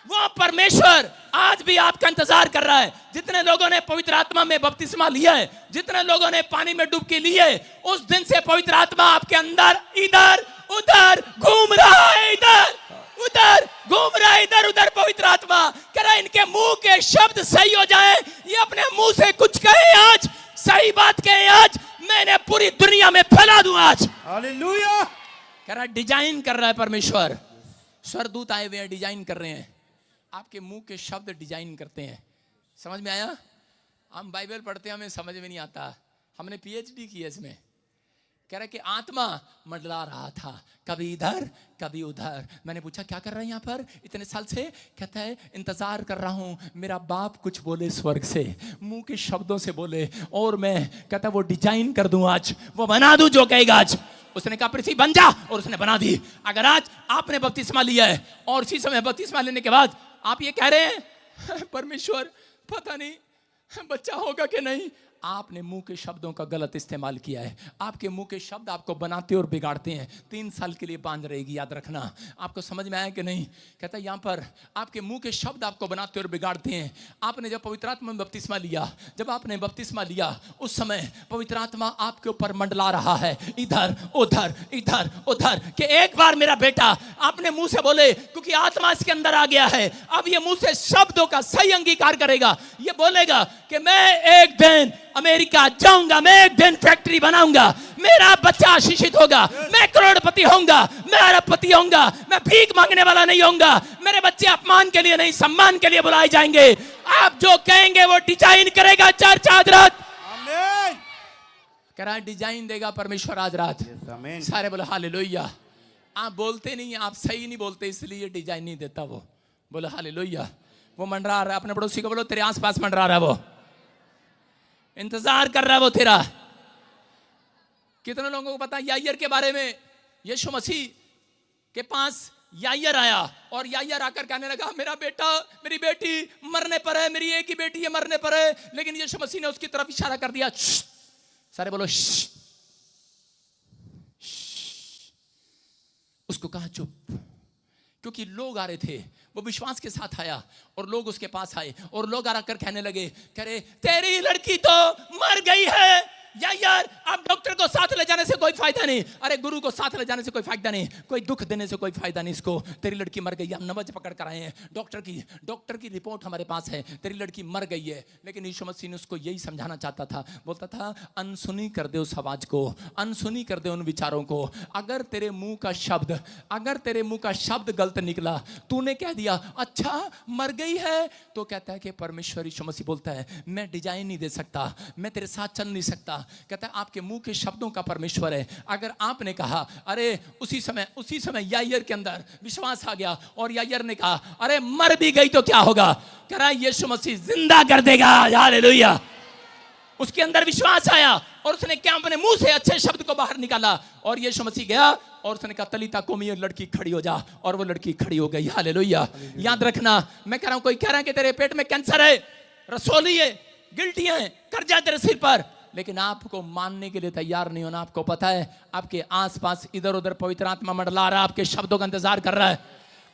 S2: वो परमेश्वर आज भी आपका इंतजार कर रहा है। जितने लोगों ने पवित्र आत्मा में बपतिस्मा लिया है, जितने लोगों ने पानी में डुबकी ली है, उस दिन से पवित्र आत्मा आपके अंदर इधर उधर घूम रहा है, इधर उधर घूम रहा है, इधर उधर। पवित्र आत्मा कह रहा है इनके मुंह के शब्द सही हो जाए, ये अपने मुंह से कुछ कहे आज, सही बात कहे आज, मैंने पूरी दुनिया में फैला दूं आज।
S3: हालेलुया।
S2: कह रहा डिजाइन कर रहा है परमेश्वर। स्वरदूत आए हुए हैं, डिजाइन कर रहे हैं। आपके मुंह के शब्द डिजाइन करते हैं। समझ में आया? हम बाइबल पढ़ते हैं, हमें समझ में नहीं आता। हमने पीएचडी की है इसमें। कह रहा कि आत्मा मंडला रहा था, कभी इधर कभी उधर। मैंने पूछा क्या कर रहा है यहाँ पर इतने साल से? कहता है इंतजार कर रहा हूँ मेरा बाप कुछ बोले स्वर्ग से, मुंह के शब्दों से बोले, और मैं कहता वो डिजाइन कर दूं आज, वो बना दूं जो कहेगा आज। उसने कहा पृथ्वी बन जा और उसने बना दी। अगर आज आपने बपतिस्मा लिया है और इसी समय बपतिस्मा लेने के बाद आप ये कह रहे हैं परमेश्वर पता नहीं बच्चा होगा कि नहीं, आपने मुंह के शब्दों का गलत इस्तेमाल किया है। आपके मुंह के शब्द आपको बनाते और बिगाड़ते हैं। 3 साल के लिए बांध रहेगी, याद रखना। आपको समझ में आया कि नहीं? कहता है यहाँ पर आपके मुंह के शब्द आपको बनाते और बिगाड़ते हैं। आपने जब पवित्र आत्मा में बपतिस्मा लिया, जब आपने बपतिस्मा लिया उस समय पवित्र आत्मा आपके ऊपर मंडला रहा है, इधर उधर इधर उधर। कि एक बार मेरा बेटा आपने मुंह से बोले, क्योंकि आत्मा इसके अंदर आ गया है, अब ये मुंह से शब्दों का सही अंगीकार करेगा। ये बोलेगा कि मैं एक दिन अमेरिका जाऊंगा, मैं एक दिन फैक्ट्री बनाऊंगा, मेरा बच्चा आशीषित होगा, मैं करोड़पति होऊंगा, मैं अरबपति होऊंगा, मैं भीख मांगने वाला नहीं होऊंगा, मेरे बच्चे अपमान के लिए नहीं सम्मान के लिए बुलाए जाएंगे। आप जो कहेंगे वो डिजाइन करेगा चर्च आज रात।
S3: आमीन।
S2: कह रहा डिजाइन देगा परमेश्वर आज रात।
S3: आमीन।
S2: सारे बोलो हालेलुया। आप बोलते नहीं, आप सही नहीं बोलते, इसलिए डिजाइन नहीं देता वो। बोलो हालेलुया। वो मंडरा रहा है, अपने पड़ोसी को बोलो तेरे आसपास मंडरा रहा है, वो इंतजार कर रहा है वो तेरा। कितने लोगों को पता है यायर के बारे में? यीशु मसीह के पास यायर आया और यायर आकर कहने लगा मेरा बेटा मेरी बेटी मरने पर है, मेरी एक ही बेटी है मरने पर है। लेकिन यीशु मसीह ने उसकी तरफ इशारा कर दिया, सारे बोलो श्श। उसको कहा चुप, क्योंकि लोग आ रहे थे। वो विश्वास के साथ आया और लोग उसके पास आए और लोग आकर कहने लगे, कह रहे तेरी लड़की तो मर गई है। यार अब डॉक्टर को साथ ले जाने से कोई फायदा नहीं, अरे गुरु को साथ ले जाने से कोई फायदा नहीं, कोई दुख देने से कोई फायदा नहीं। इसको तेरी लड़की मर गई है, हम नबज पकड़ कर आए हैं, डॉक्टर की रिपोर्ट हमारे पास है, तेरी लड़की मर गई है। लेकिन यीशु मसीह ने उसको यही समझाना चाहता था, बोलता था अनसुनी कर दे उस आवाज को, अनसुनी कर दे उन विचारों को। अगर तेरे मुंह का शब्द गलत निकला, तूने कह दिया अच्छा मर गई है, तो कहता है कि परमेश्वर यीशु मसीह बोलता है मैं डिजाइन नहीं दे सकता, मैं तेरे साथ चल नहीं सकता। कहता है आपके मुंह के शब्दों का परमेश्वर है। अगर आपने कहा, अरे उसी समय यायर के अंदर विश्वास आ गया और यायर ने कहा अरे मर भी गई तो क्या होगा, कह रहा है यीशु मसीह जिंदा कर देगा, हालेलुया। उसके अंदर विश्वास आया और उसने क्या अपने मुंह से अच्छे शब्द को बाहर निकाला और यीशु मसीह गया और उसने कहा तलीता कुमी, लड़की खड़ी हो जा, और वो लड़की खड़ी हो गई, हालेलुया। याद रखना, मैं कह रहा हूं कोई कह रहा है कि तेरे पेट में कैंसर है, रसोली है, गिल्टी है, कर्जा तेरे सिर पर, लेकिन आपको मानने के लिए तैयार नहीं होना। आपको पता है आपके आसपास इधर उधर पवित्र आत्मा मंडला रहा है, आपके शब्दों का इंतजार कर रहा है,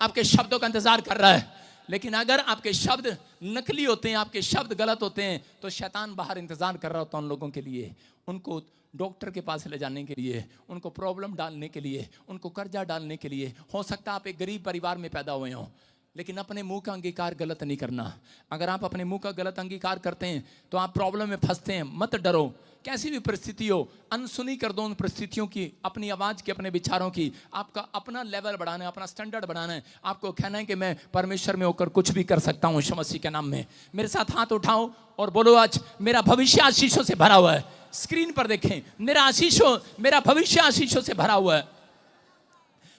S2: आपके शब्दों का इंतजार कर रहा है। लेकिन अगर आपके शब्द नकली होते हैं, आपके शब्द गलत होते हैं, तो शैतान बाहर इंतजार कर रहा होता है उन लोगों के लिए, उनको डॉक्टर के पास ले जाने के लिए, उनको प्रॉब्लम डालने के लिए, उनको कर्जा डालने के लिए। हो सकता है आप एक गरीब परिवार में पैदा हुए हो, लेकिन अपने मुंह का अंगीकार गलत नहीं करना। अगर आप अपने मुंह का गलत अंगीकार करते हैं तो आप प्रॉब्लम में फंसते हैं। मत डरो, कैसी भी परिस्थिति हो, अनसुनी कर दो उन परिस्थितियों की, अपनी आवाज़ की, अपने विचारों की। आपका अपना लेवल बढ़ाना है, अपना स्टैंडर्ड बढ़ाना है। आपको कहना है कि मैं परमेश्वर में होकर कुछ भी कर सकता हूँ यीशु मसीह के नाम में। मेरे साथ हाथ उठाओ और बोलो आज मेरा भविष्य आशीषों से भरा हुआ है। स्क्रीन पर देखें, मेरा भविष्य आशीषों से भरा हुआ है।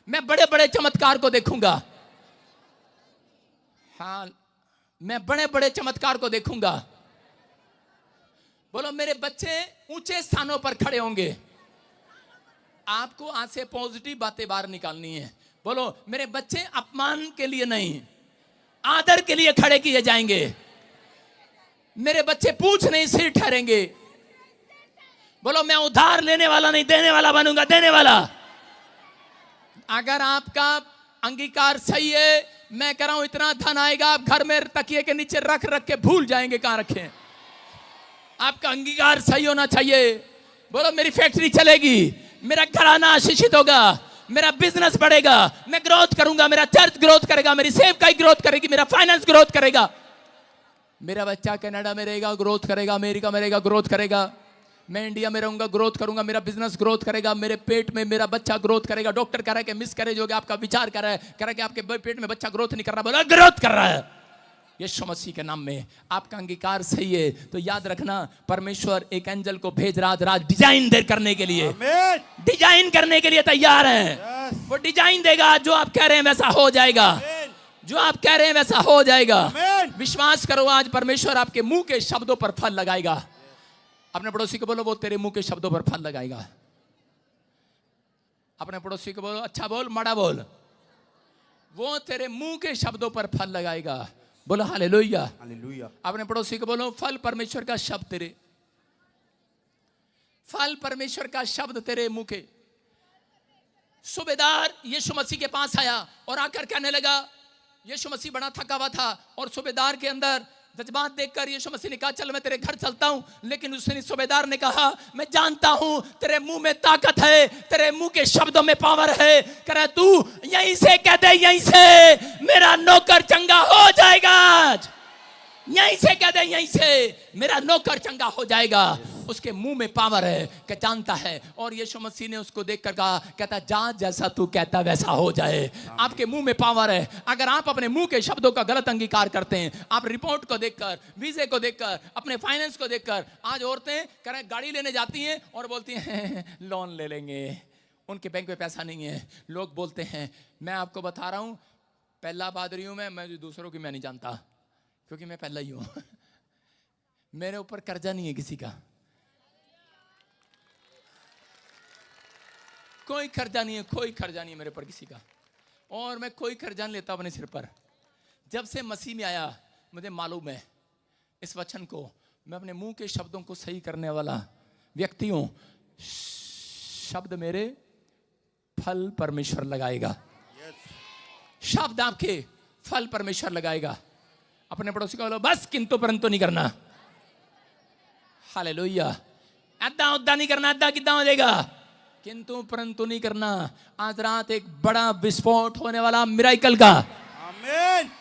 S2: मैं बड़े बड़े चमत्कार को देखूंगा, हाँ मैं बड़े बड़े चमत्कार को देखूंगा। बोलो मेरे बच्चे ऊंचे स्थानों पर खड़े होंगे। आपको आज से पॉजिटिव बातें बाहर निकालनी है। बोलो मेरे बच्चे अपमान के लिए नहीं, आदर के लिए खड़े किए जाएंगे। मेरे बच्चे पूछ नहीं सिर ठहरेंगे। बोलो मैं उधार लेने वाला नहीं, देने वाला बनूंगा, देने वाला। अगर आपका अंगीकार सही है, मैं कह रहा हूं इतना धन आएगा आप घर में तकिए के नीचे रख रख के भूल जाएंगे कहां रखे। आपका अंगीकार सही होना चाहिए। बोलो मेरी फैक्ट्री चलेगी, मेरा घराना आशीषित होगा, मेरा बिजनेस बढ़ेगा, मैं ग्रोथ करूंगा, मेरा चर्च ग्रोथ करेगा, मेरी सेवकाई ग्रोथ करेगी, मेरा फाइनेंस ग्रोथ करेगा, मेरा बच्चा कनाडा में रहेगा ग्रोथ करेगा, अमेरिका में रहेगा ग्रोथ करेगा, मैं इंडिया में रहूंगा ग्रोथ करूंगा, मेरा बिजनेस ग्रोथ करेगा, मेरे पेट में मेरा बच्चा ग्रोथ करेगा। डॉक्टर कह रहा है कि मिसकैरेज हो गया, आपका विचार कर रहा है, कह रहा है कि आपके पेट में बच्चा ग्रोथ नहीं कर रहा, बोला ग्रोथ कर रहा है यीशु मसीह के नाम में। आपका अंगीकार सही है तो याद रखना परमेश्वर एक एंजल को भेज रहा आज डिजाइन दे करने के लिए, डिजाइन करने के लिए तैयार है। वो डिजाइन देगा, जो आप कह रहे हैं वैसा हो जाएगा, जो आप कह रहे हैं वैसा हो जाएगा। विश्वास करो, आज परमेश्वर आपके मुंह के शब्दों पर फल लगाएगा। अपने पड़ोसी को बोलो वो तेरे मुंह के शब्दों पर फल लगाएगा। अपने पड़ोसी को बोलो अच्छा बोल, माड़ा बोल, वो तेरे मुंह के शब्दों पर फल लगाएगा। बोलो हालेलुया, हालेलुया। अपने पड़ोसी को बोलो फल परमेश्वर का शब्द तेरे, फल परमेश्वर का शब्द तेरे मुंह के। सूबेदार यीशु मसीह के पास आया और आकर कहने लगा, यीशु मसीह बड़ा थका हुआ था और सूबेदार के अंदर जज्बात देखकर यीशु मसीह ने कहा चल मैं तेरे घर चलता हूं। लेकिन उसने सूबेदार ने कहा मैं जानता हूं तेरे मुंह में ताकत है, तेरे मुंह के शब्दों में पावर है। कह रहा तू यहीं से कह दे, यहीं से मेरा नौकर चंगा हो जाएगा। यहीं से कह दे, यहीं से मेरा नौकर चंगा हो जाएगा। उसके मुंह में पावर है कि जानता है। और यीशु मसीह ने उसको देखकर कहा, कहता जा जैसा तू कहता वैसा हो जाए। आपके मुंह में पावर है। अगर आप अपने मुंह के शब्दों का गलत अंगीकार करते हैं, आप रिपोर्ट को देखकर, वीजे को देखकर, अपने फाइनेंस को देखकर, आज औरतें कह रहे गाड़ी लेने जाती हैं और बोलती हैं लोन ले लेंगे, उनके बैंक में पैसा नहीं है। लोग बोलते हैं, मैं आपको बता रहा हूं पहला पादरी हूं मैं दूसरों की मैं नहीं जानता, क्योंकि मैं पहला ही हूं। मेरे ऊपर कर्जा नहीं है किसी का, कोई कर्जा नहीं है, कोई कर्जा नहीं है मेरे ऊपर किसी का। और मैं कोई कर्जा नहीं लेता अपने सिर पर। जब से मसीह में आया मुझे मालूम है इस वचन को, मैं अपने मुंह के शब्दों को सही करने वाला व्यक्ति हूं। शब्द मेरे फल परमेश्वर लगाएगा। शब्द आपके फल परमेश्वर लगाएगा। अपने पड़ोसी को बोलो बस किंतु परंतु नहीं करना। हालेलुया। अद्दा उद्दा नहीं करना, अद्दा किद्दा हो जाएगा, किंतु परंतु नहीं करना। आज रात एक बड़ा विस्फोट होने वाला मिराकल का।
S8: आमीन।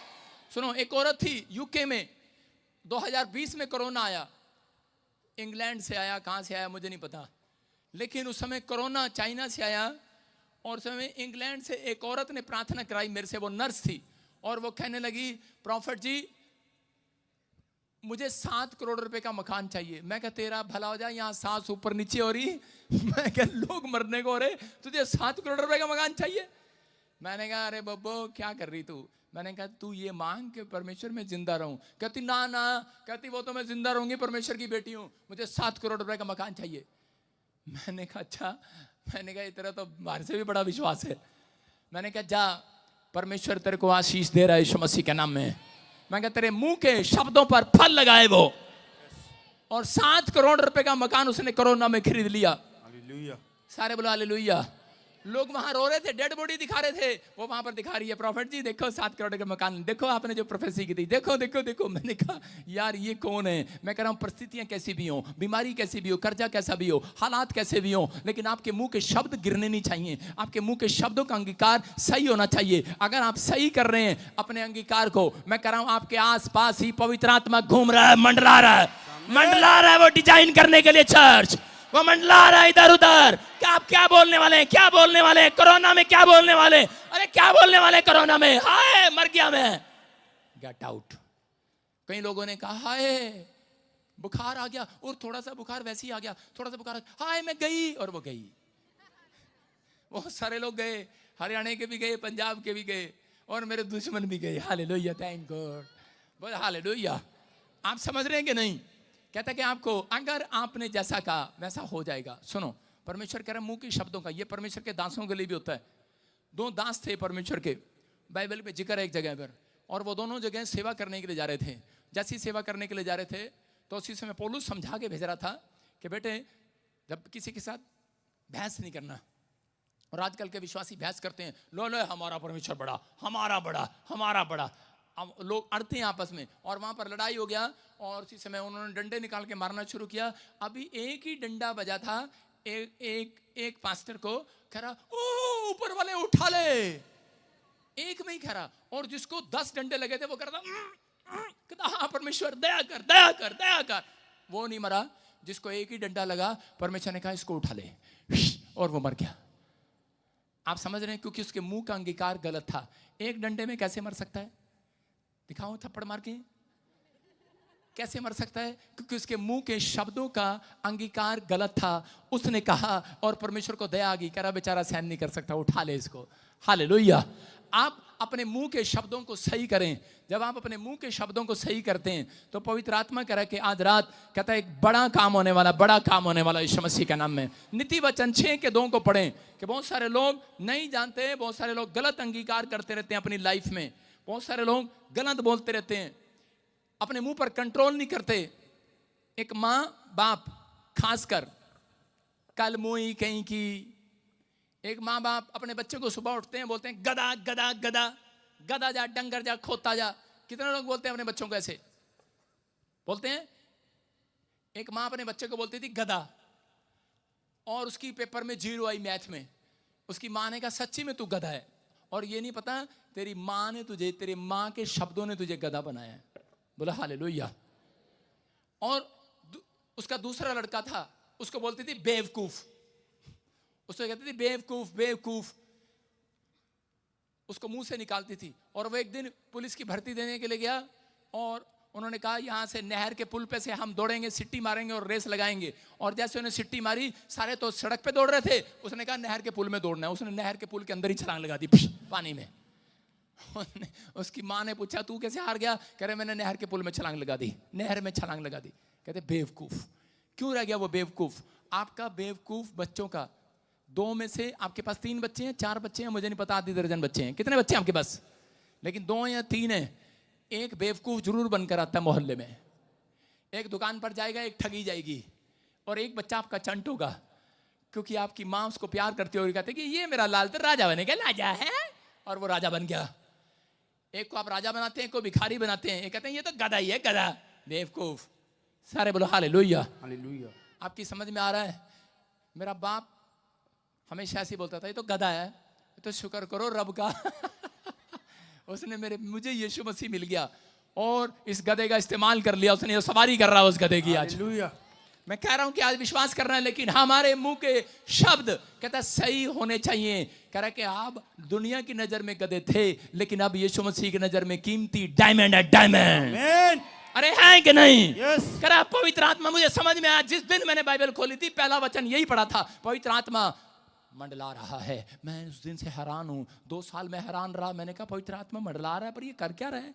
S2: सुनो, एक औरत थी यूके में, 2020 में कोरोना आया। इंग्लैंड से आया, कहां से आया मुझे नहीं पता, लेकिन उस समय कोरोना चाइना से आया। और उस समय इंग्लैंड से एक औरत ने प्रार्थना कराई मेरे से, वो नर्स थी, और वो कहने लगी प्रॉफिट जी मुझे 7 करोड़ रुपए का मकान चाहिए। मैं कहा तेरा भला हो जाए, यहाँ सांस ऊपर नीचे हो रही। मैं कहा लोग मरने को हो रहे, तुझे 7 करोड़ रुपए का मकान चाहिए। मैंने कहा अरे बब्बो क्या कर रही तू। मैंने कहा तू ये मांग के परमेश्वर में जिंदा रहूं। कहती ना ना, कहती वो तो मैं जिंदा रहूंगी, परमेश्वर की बेटी हूं, मुझे 7 करोड़ रुपए का मकान चाहिए। मैंने कहा अच्छा। मैंने कहा तेरा तो बाहर से भी बड़ा विश्वास है। मैंने कहा जा, परमेश्वर तेरे को आशीष दे रहा है यीशु मसीह के नाम में। मैं कहा तेरे मुंह के शब्दों पर फल लगाए वो, और 7 करोड़ रुपए का मकान उसने कोरोना में खरीद लिया।
S8: हालेलुया।
S2: सारे बोलो हालेलुया। लोग वहां रो रहे थे, डेड बॉडी दिखा रहे थे, वो वहां पर दिखा रही है प्रॉफिट जी देखो 7 करोड़ का मकान, देखो आपने जो प्रोफेसी की थी, देखो देखो देखो। मैंने कहा यार ये कौन है। मैं कह रहा हूं परिस्थितियां कैसी भी हो, बीमारी कैसी भी हो, कर्जा कैसा भी हो, हालात कैसे भी हो, लेकिन आपके मुंह के शब्द गिरने नहीं चाहिए। आपके मुंह के शब्दों का अंगीकार सही होना चाहिए। अगर आप सही कर रहे हैं अपने अंगीकार को, मैं कह रहा हूं आपके आस पास ही पवित्र आत्मा घूम रहा है, मंडला रहा है, मंडला रहा है। वो डिजाइन करने के लिए चर्च वो मंडला रहा है इधर उधर। क्या आप क्या बोलने वाले हैं, क्या बोलने वाले हैं कोरोना में, क्या बोलने वाले, अरे क्या बोलने वाले कोरोना में, हाय मर गया मैं, गेट आउट। कई लोगों ने कहा हाय बुखार आ गया, और थोड़ा सा बुखार वैसे ही आ गया, थोड़ा सा बुखार, हाय मैं गई, और वो गई। बहुत सारे लोग गए, हरियाणा के भी गए, पंजाब के भी गए, और मेरे दुश्मन भी गए। हालेलुया, थैंक गॉड, बोल हालेलुया। आप समझ रहे हैं कि नहीं। कहता कि आपको अगर आपने जैसा कहा वैसा हो जाएगा। सुनो, परमेश्वर कह रहा है मुंह के शब्दों का, ये परमेश्वर के दासों के लिए भी होता है। 2 दास थे परमेश्वर के, बाइबल में जिक्र है एक जगह पर, और वो दोनों जगह सेवा करने के लिए जा रहे थे। जैसी सेवा करने के लिए जा रहे थे तो उसी समय पौलुस समझा के भेज रहा था कि बेटे जब किसी के साथ बहस नहीं करना। और आजकल के विश्वासी बहस करते हैं, लो लो हमारा परमेश्वर बड़ा, हमारा बड़ा, हमारा बड़ा। अब लोग अड़ते हैं आपस में, और वहां पर लड़ाई हो गया, और उसी समय उन्होंने डंडे निकाल के मारना शुरू किया। अभी एक ही डंडा बजा था, एक पास्टर को कह रहा ओ ऊपर वाले उठा ले, एक में ही कह रहा, और जिसको 10 डंडे लगे थे वो कह रहा कहता हाँ परमेश्वर दया कर, दया कर, दया कर। वो नहीं मरा, जिसको एक ही डंडा लगा परमेश्वर ने कहा इसको उठा ले, और वो मर गया। आप समझ रहे हैं, क्योंकि उसके मुंह का अंगीकार गलत था। एक डंडे में कैसे मर सकता है, दिखाओ थप्पड़ मार के, कैसे मर सकता है, क्योंकि उसके मुंह के शब्दों का अंगीकार गलत था। उसने कहा और परमेश्वर को दया आ गई, कह रहा बेचारा सहन नहीं कर सकता, उठा ले इसको। हालेलुया। आप अपने मुंह के शब्दों को सही करें। जब आप अपने मुंह के शब्दों को सही करते हैं तो पवित्र आत्मा कह रहा है कि आज रात कहता है एक बड़ा काम होने वाला, बड़ा काम होने वाला यीशु मसीह के नाम में। नीति वचन 6 के 2 को पढ़ें कि बहुत सारे लोग नहीं जानते, बहुत सारे लोग गलत अंगीकार करते रहते हैं अपनी लाइफ में, बहुत सारे लोग गलत बोलते रहते हैं, अपने मुंह पर कंट्रोल नहीं करते। एक माँ बाप खासकर कल मुई कहीं की, एक माँ बाप अपने बच्चे को सुबह उठते हैं बोलते हैं गधा गधा गधा, गधा जा, डंगर जा, खोता जा। कितने लोग बोलते हैं अपने बच्चों को ऐसे बोलते हैं। एक माँ अपने बच्चे को बोलती थी गधा, और उसकी पेपर में 0 आई मैथ में। उसकी माँ ने कहा सच्ची में तू गधा है, और ये नहीं पता तेरी माँ ने तुझे, तेरी माँ के शब्दों ने तुझे गधा बनाया है। बोला हालेलुया। और उसका दूसरा लड़का था, उसको बोलती थी बेवकूफ, उसको कहती थी बेवकूफ बेवकूफ, उसको मुंह से निकालती थी। और वो एक दिन पुलिस की भर्ती देने के लिए गया, और उन्होंने कहा यहाँ से नहर के पुल पे से हम दौड़ेंगे, सिट्टी मारेंगे और रेस लगाएंगे। और जैसे उन्हें सिट्टी मारी, सारे तो सड़क पे दौड़ रहे थे, उसने कहा नहर के पुल में दौड़ना है। उसने नहर के पुल के अंदर ही छलांग लगा दी पानी में। उसकी माँ ने पूछा तू कैसे हार गया, कह रहे मैंने नहर के पुल में छलांग लगा दी, नहर में छलांग लगा दी। कहते बेवकूफ। क्यों रह गया वो बेवकूफ? आपका बेवकूफ बच्चों का दो में से आपके पास 3 बच्चे हैं, 4 बच्चे हैं, मुझे नहीं पता, आधी दर्जन बच्चे हैं, कितने बच्चे हैं आपके पास, लेकिन 2 या 3 हैं। एक बेवकूफ जरूर बनकर आता है मोहल्ले में, एक दुकान पर जाएगा, एक ठगी जाएगी, और एक बच्चा आपका चंट होगा, क्योंकि आपकी माँ उसको प्यार करते हुए कहते कि ये मेरा लाल तो राजा बनेगा, राजा है, और वो राजा बन गया। एक को आप राजा बनाते हैं, एक को भिखारी बनाते हैं, एक कहते हैं ये तो गधा ही है, गधा, बेवकूफ। सारे बोलो हालेलुया।
S8: हालेलुया।
S2: आपकी समझ में आ रहा है? मेरा बाप हमेशा ऐसे बोलता था, ये तो गधा है, तो शुक्र करो रब का उसने मुझे यीशु मसीह मिल गया और इस गधे का इस्तेमाल कर लिया, उसने सवारी कर रहा है उस गधे की आज।
S8: हालेलुया।
S2: मैं कह रहा हूं कि आज विश्वास करना है, लेकिन हमारे मुंह के शब्द कहता है सही होने चाहिए। कह रहा है कि आप दुनिया की नजर में गधे थे, लेकिन अब यीशु मसीह की नजर में कीमती डायमंड है, डायमंड।
S8: आमीन।
S2: अरे है कि नहीं?
S8: यस।
S2: कह रहा पवित्र आत्मा, मुझे समझ में आया जिस दिन मैंने बाइबल खोली थी, पहला वचन यही पढ़ा था, पवित्र आत्मा मंडला रहा है। मैं उस दिन से हैरान हूं, 2 साल में हैरान रहा। मैंने कहा पवित्र आत्मा मंडला रहा है, पर ये कर क्या रहा है?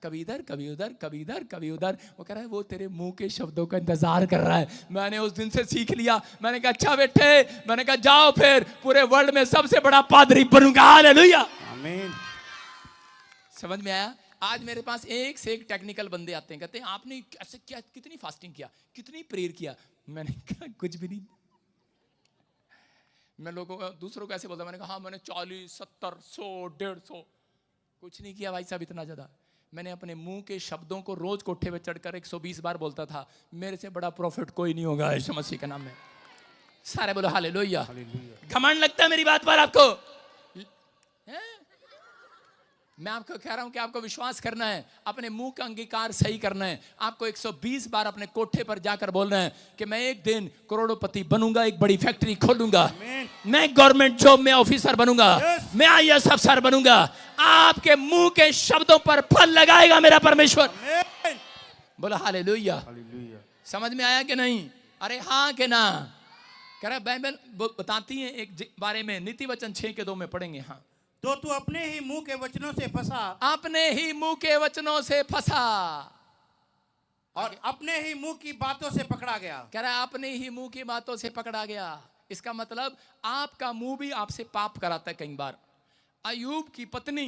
S2: कभी इधर कभी उधर, कभी इधर कभी उधर। वो कह रहा है वो तेरे मुंह के शब्दों का इंतजार कर रहा है। मैंने उस दिन से सीख लिया। मैंने कहा अच्छा बेटे, मैंने कहा जाओ फिर पूरे वर्ल्ड में सबसे बड़ा पादरी बनूंगा। हालेलुया।
S8: आमीन।
S2: समझ में आया? आज मेरे पास एक से एक टेक्निकल बंदे आते हैं, कहते हैं आपने ऐसे क्या, कितनी फास्टिंग किया, कितनी प्रेयर किया। मैंने कहा कुछ भी नहीं। मैं लोगों को, दूसरों को ऐसे बोलता, मैंने कहा हाँ मैंने 40, 70, 100, 150 कुछ नहीं किया भाई साहब इतना ज्यादा। मैंने अपने मुंह के शब्दों को रोज कोठे पे चढ़कर 120 बार बोलता था। मेरे से बड़ा प्रॉफिट कोई नहीं होगा यीशु मसीह के नाम में। सारे बोलो हालेलुया। घमंड लगता है मेरी बात पर आपको? मैं आपको कह रहा हूं कि आपको विश्वास करना है, अपने मुंह का अंगीकार सही करना है। आपको 120 बार अपने कोठे पर जाकर बोलना है कि मैं एक दिन करोड़पति बनूंगा, एक बड़ी फैक्ट्री खोलूंगा, मैं गवर्नमेंट जॉब में ऑफिसर बनूंगा, मैं आईएएस अफसर बनूंगा। आपके मुंह के शब्दों पर फल लगाएगा मेरा परमेश्वर। बोलो हालेलुया। समझ में आया कि नहीं? अरे हाँ कि ना? कह रहा बाइबल बताती है एक बारे में, नीति वचन 6:2 में पढ़ेंगे। हाँ,
S8: तो तू अपने ही मुंह के वचनों से फंसा,
S2: अपने ही मुंह के वचनों से फंसा
S8: और अपने ही मुंह की बातों से पकड़ा गया।
S2: कह रहा है अपने ही मुंह की बातों से पकड़ा गया। इसका मतलब आपका मुंह भी आपसे पाप कराता है कई बार। अय्यूब की पत्नी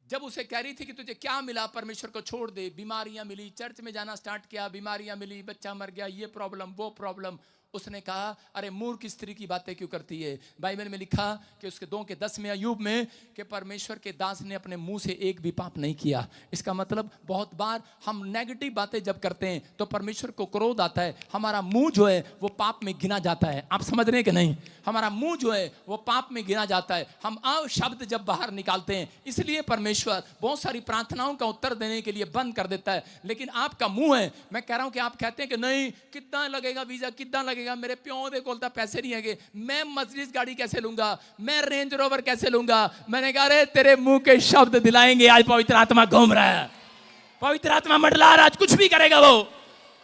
S2: जब उसे कह रही थी कि तुझे क्या मिला, परमेश्वर को छोड़ दे, बीमारियां मिली, चर्च में जाना स्टार्ट किया, बीमारियां मिली, बच्चा मर गया, ये प्रॉब्लम वो प्रॉब्लम, उसने कहा अरे मूर्ख स्त्री की बातें क्यों करती है। बाइबल में लिखा कि उसके 2:10 में अय्यूब में कि परमेश्वर के दास ने अपने मुंह से एक भी पाप नहीं किया। इसका मतलब बहुत बार हम नेगेटिव बातें जब करते हैं तो परमेश्वर को क्रोध आता है, हमारा मुंह जो है वो पाप में गिना जाता है। आप समझ रहे हैं कि नहीं? हमारा मुंह जो है वो पाप में गिना जाता है, हम शब्द जब बाहर निकालते हैं, इसलिए परमेश्वर बहुत सारी प्रार्थनाओं का उत्तर देने के लिए बंद कर देता है। लेकिन आपका मुंह है, मैं कह रहा हूं कि आप कहते हैं कि नहीं कितना लगेगा वीजा, कितना लगेगा, मेरे प्यों दे कोलता पैसे नहीं है, मैं मर्सिडीज गाड़ी कैसे लूंगा, मैं रेंज रोवर कैसे लूंगा। मैंने कहा अरे तेरे मुंह के शब्द दिलाएंगे। आज पवित्र आत्मा घूम रहा है, पवित्र आत्मा मंडला रहा है, आज कुछ भी करेगा वो।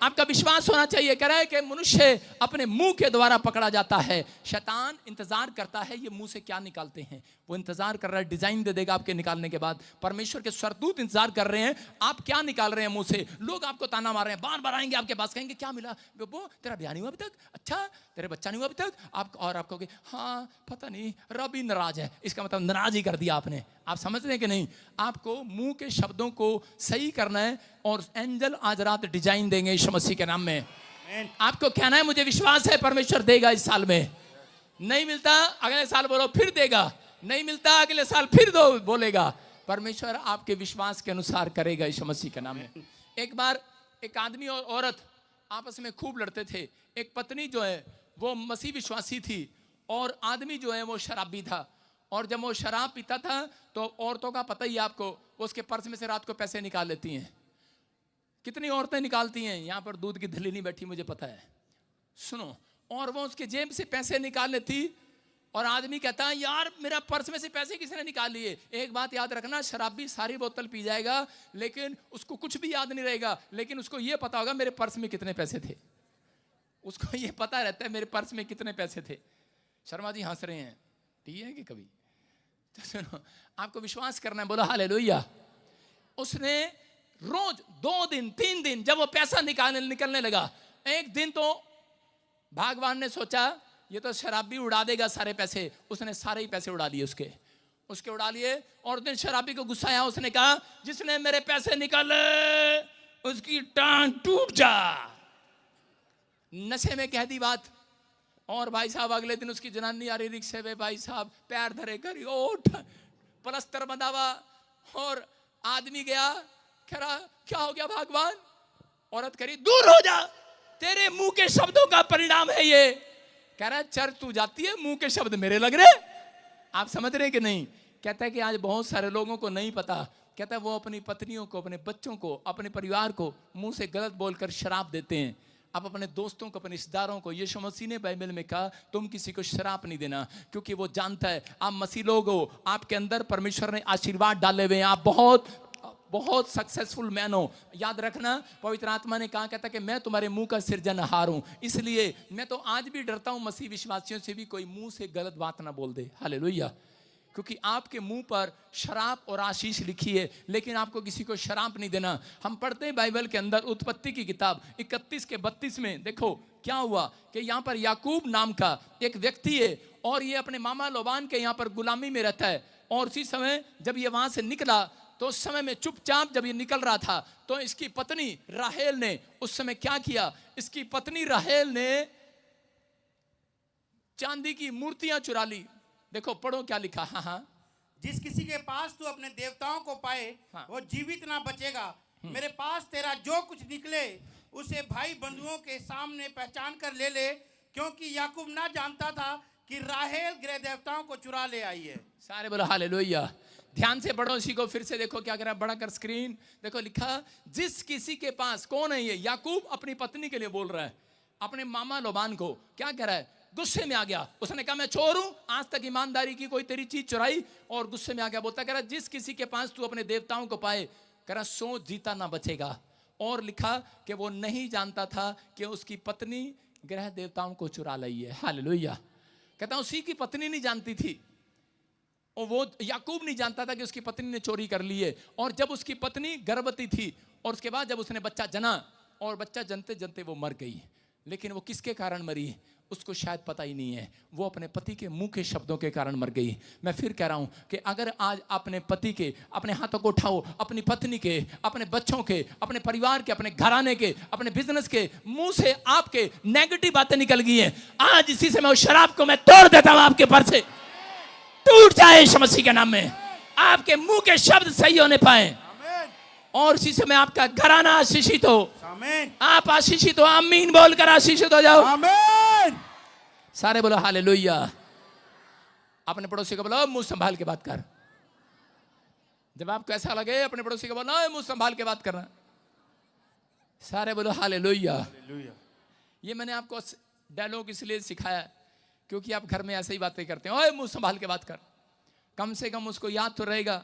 S2: आपका विश्वास होना चाहिए। कह रहा है कि मनुष्य अपने मुंह के द्वारा पकड़ा जाता है। शैतान इंतजार करता है ये मुंह से क्या निकालते हैं, वो इंतजार कर रहा है, डिजाइन दे देगा आपके निकालने के बाद। परमेश्वर के स्वर्गदूत इंतजार कर रहे हैं आप क्या निकाल रहे हैं मुंह से। लोग आपको ताना मार रहे हैं, बार बार आएंगे आपके पास, कहेंगे क्या मिला बेबो, तेरा ब्याह नहीं हुआ अभी तक, अच्छा तेरे बच्चा नहीं हुआ अभी तक, आप और आप कहोगे हाँ पता नहीं रब ही नाराज है। इसका मतलब नाराज ही कर दिया आपने। आप समझ रहे हैं कि नहीं? आपको मुंह के शब्दों को सही करना है और एंजल आज रात डिजाइन देंगे यीशु मसीह के नाम में। आपको कहना है मुझे विश्वास है परमेश्वर देगा इस साल में, नहीं मिलता अगले साल बोलो फिर देगा, नहीं मिलता अगले साल फिर दो बोलेगा। परमेश्वर आपके विश्वास के अनुसार करेगा यीशु मसीह के नाम में। एक बार एक आदमी और औरत आपस में खूब लड़ते थे। एक पत्नी जो है वो मसीह विश्वासी थी और आदमी जो है वो शराबी था। और जब वो शराब पीता था तो औरतों का पता ही है आपको, वो उसके पर्स में से रात को पैसे निकाल लेती हैं। कितनी औरतें निकालती हैं, यहाँ पर दूध की धली नहीं बैठी मुझे पता है, सुनो। और वो उसके जेब से पैसे निकाल लेती और आदमी कहता है यार मेरा पर्स में से पैसे किसने निकाल लिए। एक बात याद रखना, शराबी सारी बोतल पी जाएगा लेकिन उसको कुछ भी याद नहीं रहेगा, लेकिन उसको ये पता होगा मेरे पर्स में कितने पैसे थे। उसको ये पता रहता है मेरे पर्स में कितने पैसे थे। शर्मा जी हंस रहे हैं, ठीक है कि कभी तो सुनो, आपको विश्वास करना है, बोलो हालेलुया। उसने रोज 2 दिन 3 दिन जब वो पैसा निकलने लगा, एक दिन तो भगवान ने सोचा ये तो शराबी उड़ा देगा सारे पैसे। उसने सारे ही पैसे उड़ा लिए उसके उड़ा लिए। और दिन शराबी को गुस्सा आया, उसने कहा जिसने मेरे पैसे निकाले उसकी टांग टूट जा। नशे में कह दी बात। और भाई साहब अगले दिन उसकी जनानी आ रही रिक्शे में, भाई साहब पैर धरे करी ओठ प्लस्तर बंधा हुआ। और आदमी गया, कह रहा क्या हो गया भगवान? औरत करी दूर हो जा, तेरे मुंह के शब्दों का परिणाम है ये। कह रहा चर्च तू जाती है, मुंह के शब्द मेरे लग रहे। आप समझ रहे कि नहीं? कहता है कि आज बहुत सारे लोगों को नहीं पता। कहता है वो अपनी पत्नियों को, अपने बच्चों को, अपने परिवार को मुंह से गलत बोलकर शराब देते हैं। आप अपने दोस्तों को, अपने रिश्तेदारों को, यीशु मसीह ने बाइबल में कहा तुम किसी को शराब नहीं देना, क्योंकि वो जानता है आप मसीह लोग हो, आपके अंदर परमेश्वर ने आशीर्वाद डाले हुए हैं, आप बहुत सक्सेसफुल मैन हो। याद रखना पवित्र आत्मा ने कहा, कहता कि मैं तुम्हारे मुंह का सृजनहार हूं, इसलिए मैं तो आज भी डरता हूं मसीह विश्वासियों से भी कोई मुंह से गलत बात ना बोल दे। हालेलुया। क्योंकि आपके मुंह पर शराब और आशीष लिखी है, लेकिन आपको किसी को शराब नहीं देना। हम पढ़ते हैं बाइबल के अंदर उत्पत्ति की किताब 31 के 32 में, देखो क्या हुआ कि यहाँ पर याकूब नाम का एक व्यक्ति है और ये अपने मामा लोबान के यहाँ पर गुलामी में रहता है। और उसी समय जब ये वहां से निकला तो उस समय में चुपचाप जब ये निकल रहा था तो इसकी पत्नी राहेल ने उस समय क्या किया? इसकी पत्नी राहेल ने चांदी की मूर्तियां चुरा ली। देखो पढ़ो क्या लिखा। हाँ,
S8: जिस किसी के पास तू अपने देवताओं को पाए वो जीवित ना बचेगा। मेरे पास तेरा जो कुछ निकले उसे भाई बंधुओं के सामने पहचान कर ले ले, क्योंकि याकूब ना जानता था कि राहेल गृह देवताओं को चुरा ले आई है।
S2: सारे बोलो हालेलुया। ध्यान से पढ़ो इसी को फिर से। देखो क्या करा, बड़ा कर स्क्रीन। देखो लिखा जिस किसी के पास, कौन है ये? याकूब अपनी पत्नी के लिए बोल रहा है, अपने मामा लोबान को। क्या कह रहा है? गुस्से में आ गया। उसने कहा मैं चोर हूं, आज तक ईमानदारी की कोई तेरी चीज चुराई, और गुस्से में आ गया। बोलता कह रहा जिस किसी के पास तू अपने देवताओं को पाए, कह रहा सो जीता ना बचेगा। और लिखा कि वो नहीं जानता था कि उसकी पत्नी ग्रह देवताओं को चुरा ली है। हालेलुया। कहता उसी की पत्नी नहीं जानती थी, और वो याकूब नहीं जानता था कि उसकी पत्नी ने चोरी कर ली है। और जब उसकी पत्नी गर्भवती थी और उसके बाद जब उसने बच्चा जना, और बच्चा जनते जनते वो मर गई। लेकिन वो किसके कारण मरी उसको शायद पता ही नहीं है। वो अपने पति के मुंह के शब्दों के कारण मर गई। मैं फिर कह रहा हूं कि अगर आज अपने पति के, अपने हाथों को उठाओ, अपनी पत्नी के, अपने बच्चों के, अपने परिवार के, अपने घराने के, अपने बिजनेस के मुंह से आपके नेगेटिव बातें निकल गई हैं, आज इसी से मैं उस शराब को मैं तोड़ देता हूं आपके पर से। टूट जाए यीशु मसीह के नाम में। आपके मुंह के शब्द सही होने पाए, और इसी समय आपका घराना आशीषित हो। आप आशीषित हो। आमीन बोलकर आशीषित हो जाओ।
S3: आमीन।
S2: सारे बोलो हालेलुया। अपने पड़ोसी को बोलो मुंह संभाल के बात कर। जब आपको ऐसा लगे अपने पड़ोसी को बोलो मुंह संभाल के बात करना। सारे बोलो हालेलुया। ये मैंने आपको डायलॉग इसलिए सिखाया क्योंकि आप घर में ऐसे ही बातें करते हैं, ओए मुंह संभाल के बात कर। कम से कम उसको याद तो रहेगा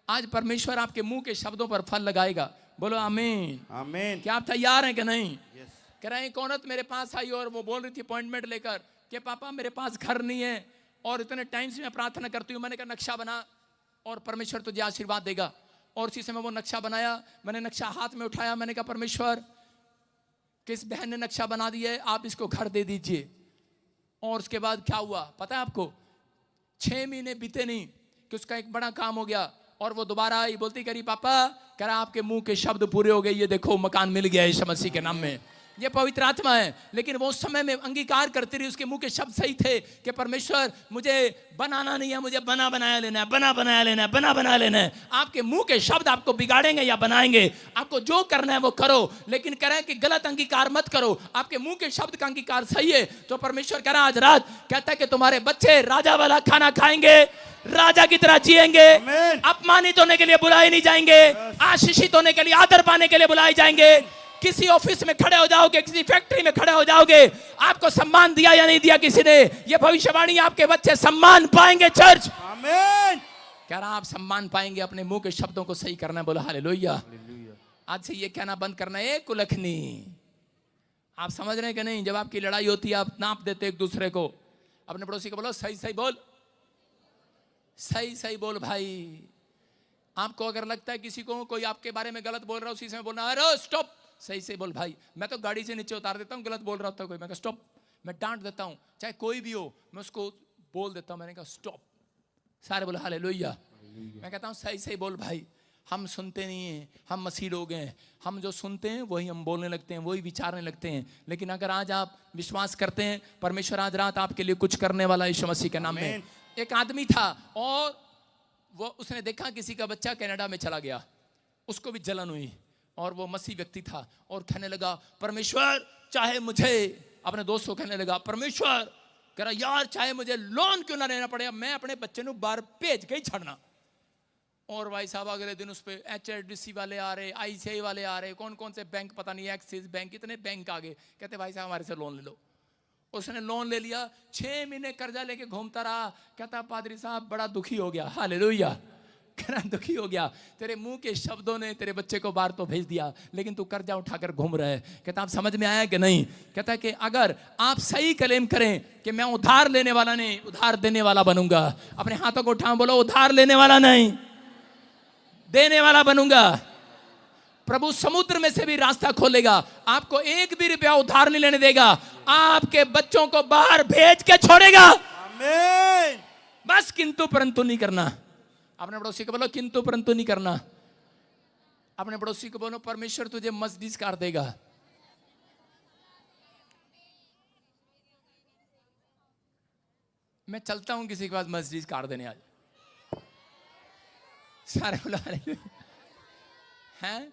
S2: आज परमेश्वर आपके मुंह के शब्दों पर फल लगाएगा। बोलो आमीन।
S3: आमीन।
S2: क्या आप तैयार हैं कि नहीं? कह रहे हैं एक औरत मेरे पास आई और वो बोल रही थी अपॉइंटमेंट लेकर कि पापा मेरे पास घर नहीं है और इतने टाइम से मैं प्रार्थना करती हूँ। मैंने कहा नक्शा बना और परमेश्वर तुझे आशीर्वाद देगा। और उसी समय वो नक्शा बनाया। मैंने नक्शा हाथ में उठाया, मैंने कहा परमेश्वर किस बहन ने नक्शा बना दिया है, आप इसको घर दे दीजिए। और उसके बाद क्या हुआ पता है आपको? 6 महीने बीते नहीं कि उसका एक बड़ा काम हो गया। और वो दोबारा आई, बोलती करी पापा, कह रहा आपके मुंह के शब्द पूरे हो गए, ये देखो मकान मिल गया यीशु मसीह के नाम में। ये पवित्र आत्मा है। लेकिन वो उस समय में अंगीकार करती रही, उसके मुंह के शब्द सही थे कि परमेश्वर मुझे बनाना नहीं है, मुझे बना बनाया लेना है, बना बनाया लेना है, बना बनाया लेना है। आपके मुंह के शब्द आपको बिगाड़ेंगे या बनाएंगे। आपको जो करना है वो करो, लेकिन कह रहे हैं कि गलत अंगीकार मत करो। आपके मुंह के शब्द का अंगीकार सही है तो परमेश्वर कह रहा आज रात कहता है कि तुम्हारे बच्चे राजा वाला खाना खाएंगे, राजा की तरह जिएंगे, अपमानित होने के लिए बुलाए नहीं जाएंगे, आशीषित होने के लिए, आदर पाने के लिए बुलाए जाएंगे। किसी ऑफिस में खड़े हो जाओगे, किसी फैक्ट्री में खड़े हो जाओगे, आपको सम्मान दिया या नहीं दिया किसी ने, ये भविष्यवाणी आपके बच्चे सम्मान पाएंगे। चर्च
S3: आमीन।
S2: कह रहा आप सम्मान पाएंगे। अपने मुंह के शब्दों को सही करना है। बोलो हालेलुया। आज से ये कहना बंद करना है कुलखनी। आप समझ रहे हैं कि नहीं? जब आपकी लड़ाई होती है आप नाप देते एक दूसरे को। अपने पड़ोसी को बोलो सही सही बोल, सही सही बोल भाई। आपको अगर लगता है किसी को कोई आपके बारे में गलत बोल रहा है, उसी समय बोलना अरे स्टॉप, सही से बोल भाई। मैं तो गाड़ी से नीचे उतार देता हूँ, गलत बोल रहा होता कोई, मैं स्टॉप, मैं डांट देता हूँ, चाहे कोई भी हो, मैं उसको बोल देता हूँ, मैंने कहा स्टॉप। सारे बोले हालेलुया। मैं कहता हूँ सही सही बोल भाई, हम सुनते नहीं हैं, हम मसीह लोग हैं, हम जो सुनते हैं वही हम बोलने लगते हैं, वही विचारने लगते हैं। लेकिन अगर आज आप विश्वास करते हैं, परमेश्वर आज रात आपके लिए कुछ करने वाला यीशु मसीह के नाम में। एक आदमी था और वो उसने देखा किसी का बच्चा कनाडा में चला गया, उसको भी जलन हुई और वो मसीह व्यक्ति था और कहने लगा परमेश्वर चाहे मुझे, अपने दोस्त को कहने लगा परमेश्वर, कह रहा यार चाहे मुझे लोन क्यों ना लेना पड़े, मैं अपने बच्चे को बाहर भेज के ही छड़ना। और भाई साहब अगले दिन उस पर HSBC वाले आ रहे, ICICI वाले आ रहे, कौन कौन से बैंक पता नहीं, एक्सिस बैंक, इतने बैंक आ गए, कहते भाई साहब हमारे से लोन ले लो। उसने लोन ले लिया, 6 महीने कर्जा लेके घूमता रहा, कहता पादरी साहब बड़ा दुखी हो गया। हालेलुया। कहना दुखी हो गया, तेरे मुंह के शब्दों ने तेरे बच्चे को बाहर तो भेज दिया, लेकिन तू कर्जा उठाकर घूम रहा है। कहता आप समझ में आया कि नहीं? कहता है कि अगर आप सही क्लेम करें कि मैं उधार लेने वाला नहीं उधार देने वाला बनूंगा, अपने हाथों को उठाओ, बोलो उधार लेने वाला नहीं देने वाला बनूंगा। प्रभु समुद्र में से भी रास्ता खोलेगा, आपको 1 भी रुपया उधार नहीं लेने देगा, आपके बच्चों को बाहर भेज के छोड़ेगा।
S8: आमीन।
S2: बस किंतु परंतु नहीं करना। अपने पड़ोसी को बोलो किंतु परंतु नहीं करना। अपने पड़ोसी को बोलो परमेश्वर तुझे मर्सिडीज कार देगा। मैं चलता हूं किसी के पास मर्सिडीज कार देने आज। सारे बोला हैं,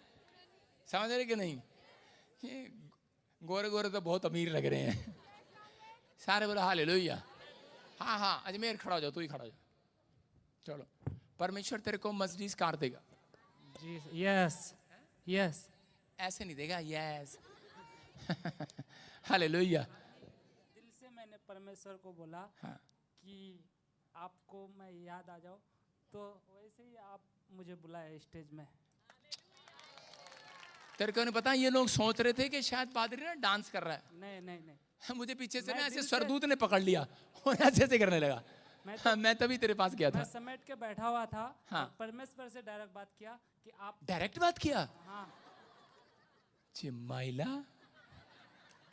S2: समझ रहे कि नहीं? ये गोरे गोरे तो बहुत अमीर लग रहे हैं। सारे बोला हालेलुया। हाँ हाँ अजमेर खड़ा हो जाओ, तू ही खड़ा हो जाओ। चलो परमेश्वर तेरे को मर्सिडीज कार देगा।
S7: जी यस यस।
S2: ऐसे नहीं देगा, यस। हालेलुया।
S7: दिल से मैंने परमेश्वर को बोला
S2: हाँ।
S7: कि आपको मैं याद आ जाऊं, तो वैसे ही आप मुझे बुलाए स्टेज में।
S2: तेरे को नहीं पता, ये लोग सोच रहे थे कि शायद पादरी ना डांस कर रहा है।
S7: नहीं नहीं नहीं,
S2: मुझे पीछे से
S7: मैं
S2: ना ऐसे
S7: दिल से-
S2: सरदूत ने पकड़ लिया और ऐसे ऐसे करने लगा। मैं तभी तेरे पास गया था।
S7: मैं समेट के बैठा हुआ था।
S2: हाँ।
S7: और परमेश्वर से डायरेक्ट बात किया कि आप
S2: डायरेक्ट बात किया।
S7: हाँ
S2: चिमाइला,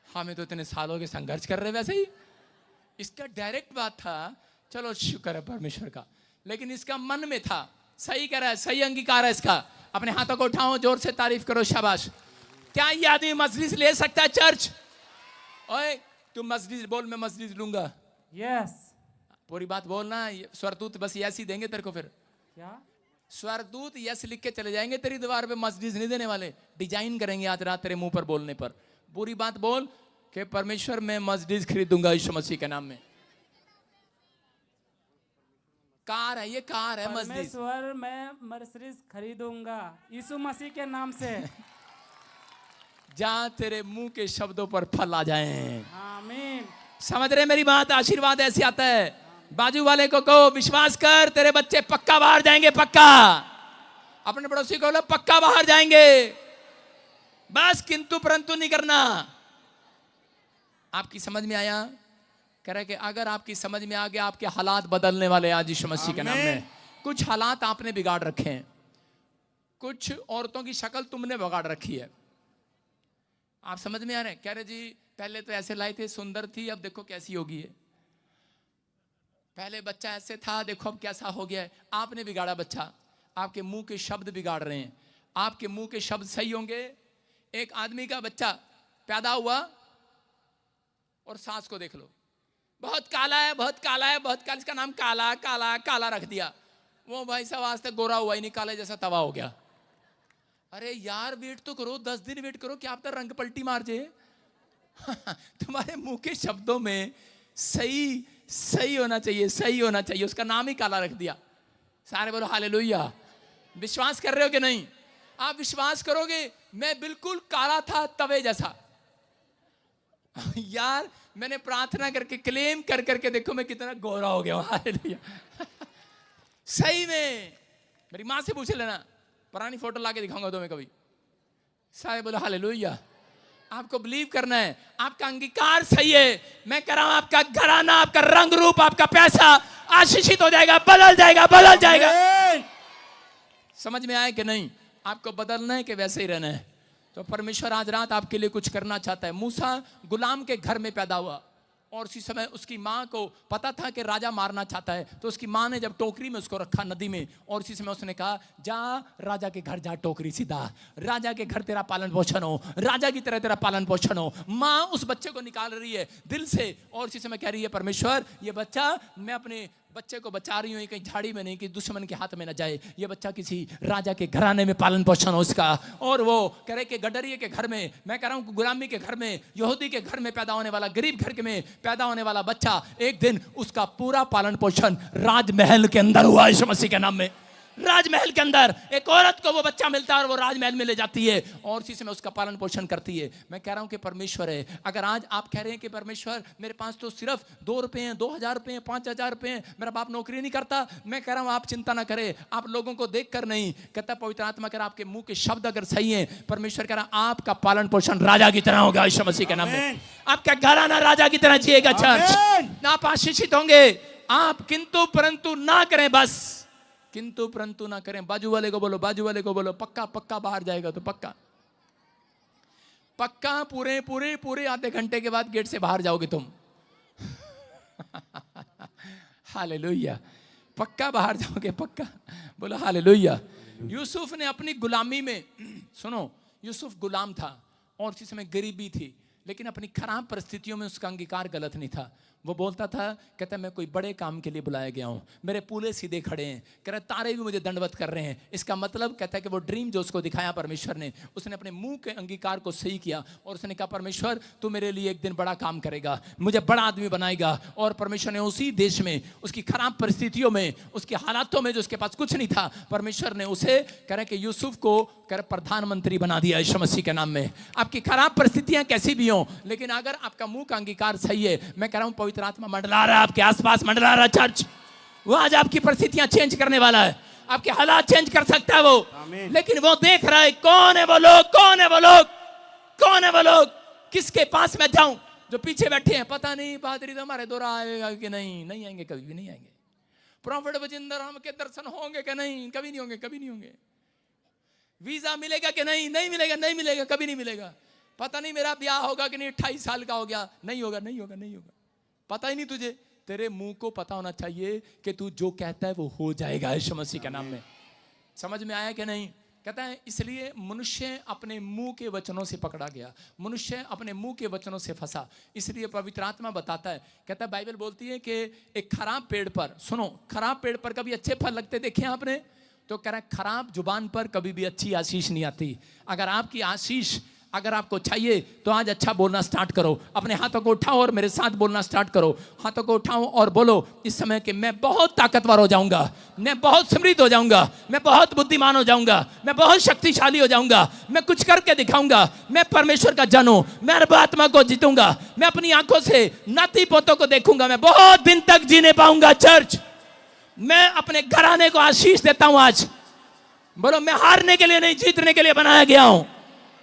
S2: हमें तो इतने सालों के संघर्ष कर रहे वैसे ही, इसका डायरेक्ट बात था। चलो शुक्र है परमेश्वर का। लेकिन इसका मन में था, सही कह रहा है, सही अंगीकार है इसका। अपने हाथों को उठाओ, जोर से तारीफ करो, शाबाश। क्या ये आदमी मर्सिडीज ले सकता है चर्च? ओए तू मर्सिडीज बोल, मैं मर्सिडीज लूंगा।
S7: यस।
S2: पूरी बात बोलना। स्वरदूत बस यस ही देंगे तेरे को। फिर
S7: क्या?
S2: स्वरदूत यस लिख के चले जाएंगे तेरी दीवार पे, मर्सिडीज नहीं देने वाले। डिजाइन करेंगे आज रात तेरे मुंह पर बोलने पर। पूरी बात बोल कि परमेश्वर मैं मर्सिडीज खरीदूंगा यीशु मसीह के नाम में। कार है, ये कार है मर्सिडीज।
S7: परमेश्वर मैं मर्सिडीज खरीदूंगा यीशु मसीह के नाम से।
S2: जहां तेरे मुंह के शब्दों पर फल आ जाएं।
S7: आमीन।
S2: समझ रहे मेरी बात? आशीर्वाद ऐसे आता है। बाजू वाले को कहो विश्वास कर, तेरे बच्चे पक्का बाहर जाएंगे, पक्का। अपने पड़ोसी को बोलो पक्का बाहर जाएंगे। बस किंतु परंतु नहीं करना। आपकी समझ में आया? कह रहे कि अगर आपकी समझ में आ गया, आपके हालात बदलने वाले आज यीशु मसीह के नाम में। कुछ हालात आपने बिगाड़ रखे हैं, कुछ औरतों की शक्ल तुमने बिगाड़ रखी है। आप समझ में आ रहे हैं? कह रहे जी पहले तो ऐसे लाए थे, सुंदर थी, अब देखो कैसी होगी है। पहले बच्चा ऐसे था, देखो अब कैसा हो गया है। आपने बिगाड़ा बच्चा, आपके मुंह के शब्द बिगाड़ रहे हैं। आपके मुंह के शब्द सही होंगे। एक आदमी का बच्चा पैदा हुआ और सास को देख लो, बहुत काला है, बहुत काला है, बहुत काला, इसका नाम काला काला काला रख दिया। वो भाई साहब आज तक गोरा हुआ ही नहीं, काला जैसा तवा हो गया। अरे यार वेट तो करो, 10 दिन वेट करो, क्या आप तक रंग पलटी मार जे। तुम्हारे मुंह के शब्दों में सही सही होना चाहिए, सही होना चाहिए। उसका नाम ही काला रख दिया। सारे बोलो हालेलुया। विश्वास कर रहे हो कि नहीं? आप विश्वास करोगे मैं बिल्कुल काला था तवे जैसा। यार मैंने प्रार्थना करके क्लेम कर करके देखो मैं कितना गोरा हो गया हूं। हालेलुया। सही में मेरी मां से पूछ लेना, पुरानी फोटो लाके दिखाऊंगा तुम्हें कभी। सारे बोलो हालेलुया। आपको बिलीव करना है, आपका अंगीकार सही है। मैं कह रहा हूं आपका घराना, आपका रंग रूप, आपका पैसा आशीषित हो जाएगा, बदल जाएगा, बदल जाएगा। समझ में आया कि नहीं? आपको बदलना है कि वैसे ही रहना है? तो परमेश्वर आज रात आपके लिए कुछ करना चाहता है। मूसा गुलाम के घर में पैदा हुआ, और उसी समय उसकी माँ को पता था कि राजा मारना चाहता है, तो उसकी माँ ने जब टोकरी में उसको रखा नदी में, और उसी समय उसने कहा जा राजा के घर जा, टोकरी सीधा, राजा के घर तेरा पालन पोषण हो, राजा की तरह तेरा पालन पोषण हो। माँ उस बच्चे को निकाल रही है दिल से, और इसी समय कह रही है परमेश्वर ये बच्चा, मैं अपने बच्चे को बचा रही हूँ, कहीं झाड़ी में नहीं, कि दुश्मन के हाथ में न जाए, ये बच्चा किसी राजा के घराने में पालन पोषण हो इसका। और वो कह रहे कि गडरिये के घर में, मैं कह रहा हूँ गुलामी के घर में, यहूदी के घर में पैदा होने वाला, गरीब घर के में पैदा होने वाला बच्चा, एक दिन उसका पूरा पालन पोषण राजमहल के अंदर हुआ यीशु मसीह के नाम में। राजमहल के अंदर एक औरत को वो बच्चा मिलता है और वो राजमहल में ले जाती है और इसी समय उसका पालन पोषण करती है। मैं कह रहा हूं कि परमेश्वर है। अगर आज आप कह रहे हैं कि परमेश्वर मेरे पास तो सिर्फ 2 रुपए हैं, 2000 रुपए हैं, 5000 रुपए हैं, मेरा बाप नौकरी नहीं करता, मैं कह रहा हूं आप चिंता ना करें। आप लोगों को देखकर नहीं, कहता पवित्र आत्मा कह रहा आपके मुंह के शब्द अगर सही है, परमेश्वर कह रहा आपका पालन पोषण राजा की तरह होगा यीशु मसीह के नाम में। आपका घराना राजा की तरह जिएगा चर्च। आप आशीषित होंगे। आप किंतु परंतु ना करें, बस किंतु परंतु ना करें। बाजू वाले को बोलो, बाजू वाले को बोलो, पक्का पक्का बाहर जाएगा तो पक्का पक्का पूरे पूरे पूरे आधे घंटे के बाद गेट से बाहर जाओगे तुम। हालेलुया, पक्का बाहर जाओगे, पक्का बोलो हालेलुया। यूसुफ ने अपनी गुलामी में, सुनो, यूसुफ गुलाम था और उसी समय गरीबी थी, लेकिन अपनी खराब परिस्थितियों में उसका अंगीकार गलत नहीं था। वो बोलता था, कहता मैं कोई बड़े काम के लिए बुलाया गया हूँ, मेरे पूले सीधे खड़े हैं, कह रहा तारे भी मुझे दंडवत कर रहे हैं। इसका मतलब कहता है कि वो ड्रीम जो उसको दिखाया परमेश्वर ने, उसने अपने मुंह के अंगीकार को सही किया और उसने कहा परमेश्वर तू मेरे लिए एक दिन बड़ा काम करेगा, मुझे बड़ा आदमी बनाएगा। और परमेश्वर ने उसी देश में, उसकी खराब परिस्थितियों में, उसके हालातों में जो उसके पास कुछ नहीं था, परमेश्वर ने उसे कह रहे कि यूसुफ को कह रहे प्रधानमंत्री बना दिया यीशु मसीह के नाम में। आपकी खराब परिस्थितियां कैसी भी हों, लेकिन अगर आपका मुंह का अंगीकार सही है, मैं कह रहा हूं पवित्र आत्मा मंडला रहा है आपके आसपास, मंडला रहा चर्च। वो आज आपकी परिस्थितियां चेंज करने वाला है, आपके हालात चेंज कर सकता है वो। लेकिन वो देख रहा है कौन है वो लोग, कौन है वो लोग, कौन है वो लोग, किसके पास मैं जाऊं। जो पीछे बैठे हैं, पता नहीं पादरी तो हमारे दौरा आएगा कि नहीं, नहीं आएंगे, कभी भी नहीं आएंगे। प्रॉफिट बजिंदर हम के दर्शन होंगे कि नहीं, कभी नहीं होंगे, कभी नहीं होंगे। वीजा मिलेगा कि नहीं, नहीं मिलेगा, नहीं मिलेगा, कभी नहीं मिलेगा। पता नहीं मेरा ब्याह होगा कि नहीं, 28 साल का हो गया, नहीं होगा, नहीं होगा, नहीं होगा। पता ही नहीं तुझे, तेरे मुंह को पता होना चाहिए कि तू जो कहता है वो हो जाएगा यीशु मसीह के नाम में। समझ में आया कि नहीं? कहता है इसलिए मनुष्य अपने मुंह के वचनों से पकड़ा गया, मनुष्य अपने मुंह के वचनों से फंसा। इसलिए पवित्र आत्मा बताता है, कहता है बाइबल बोलती है कि एक खराब पेड़ पर, सुनो, खराब पेड़ पर कभी अच्छे फल लगते देखे आपने? तो कह रहा है खराब जुबान पर कभी भी अच्छी आशीष नहीं आती। अगर आपकी आशीष अगर आपको चाहिए तो आज अच्छा बोलना स्टार्ट करो। अपने हाथों को उठाओ और मेरे साथ बोलना स्टार्ट करो। हाथों को उठाओ और बोलो इस समय कि मैं बहुत ताकतवर हो जाऊंगा, मैं बहुत समृद्ध हो जाऊंगा, मैं बहुत बुद्धिमान हो जाऊंगा, मैं बहुत शक्तिशाली हो जाऊंगा, मैं कुछ करके दिखाऊंगा, मैं परमेश्वर का जन हूं, मैं अर्ब आत्मा को जीतूंगा, मैं अपनी आंखों से नाती पोतों को देखूंगा, मैं बहुत दिन तक जीने पाऊंगा। चर्च, मैं अपने घराने को आशीष देता हूं आज। बोलो मैं हारने के लिए नहीं, जीतने के लिए बनाया गया हूं।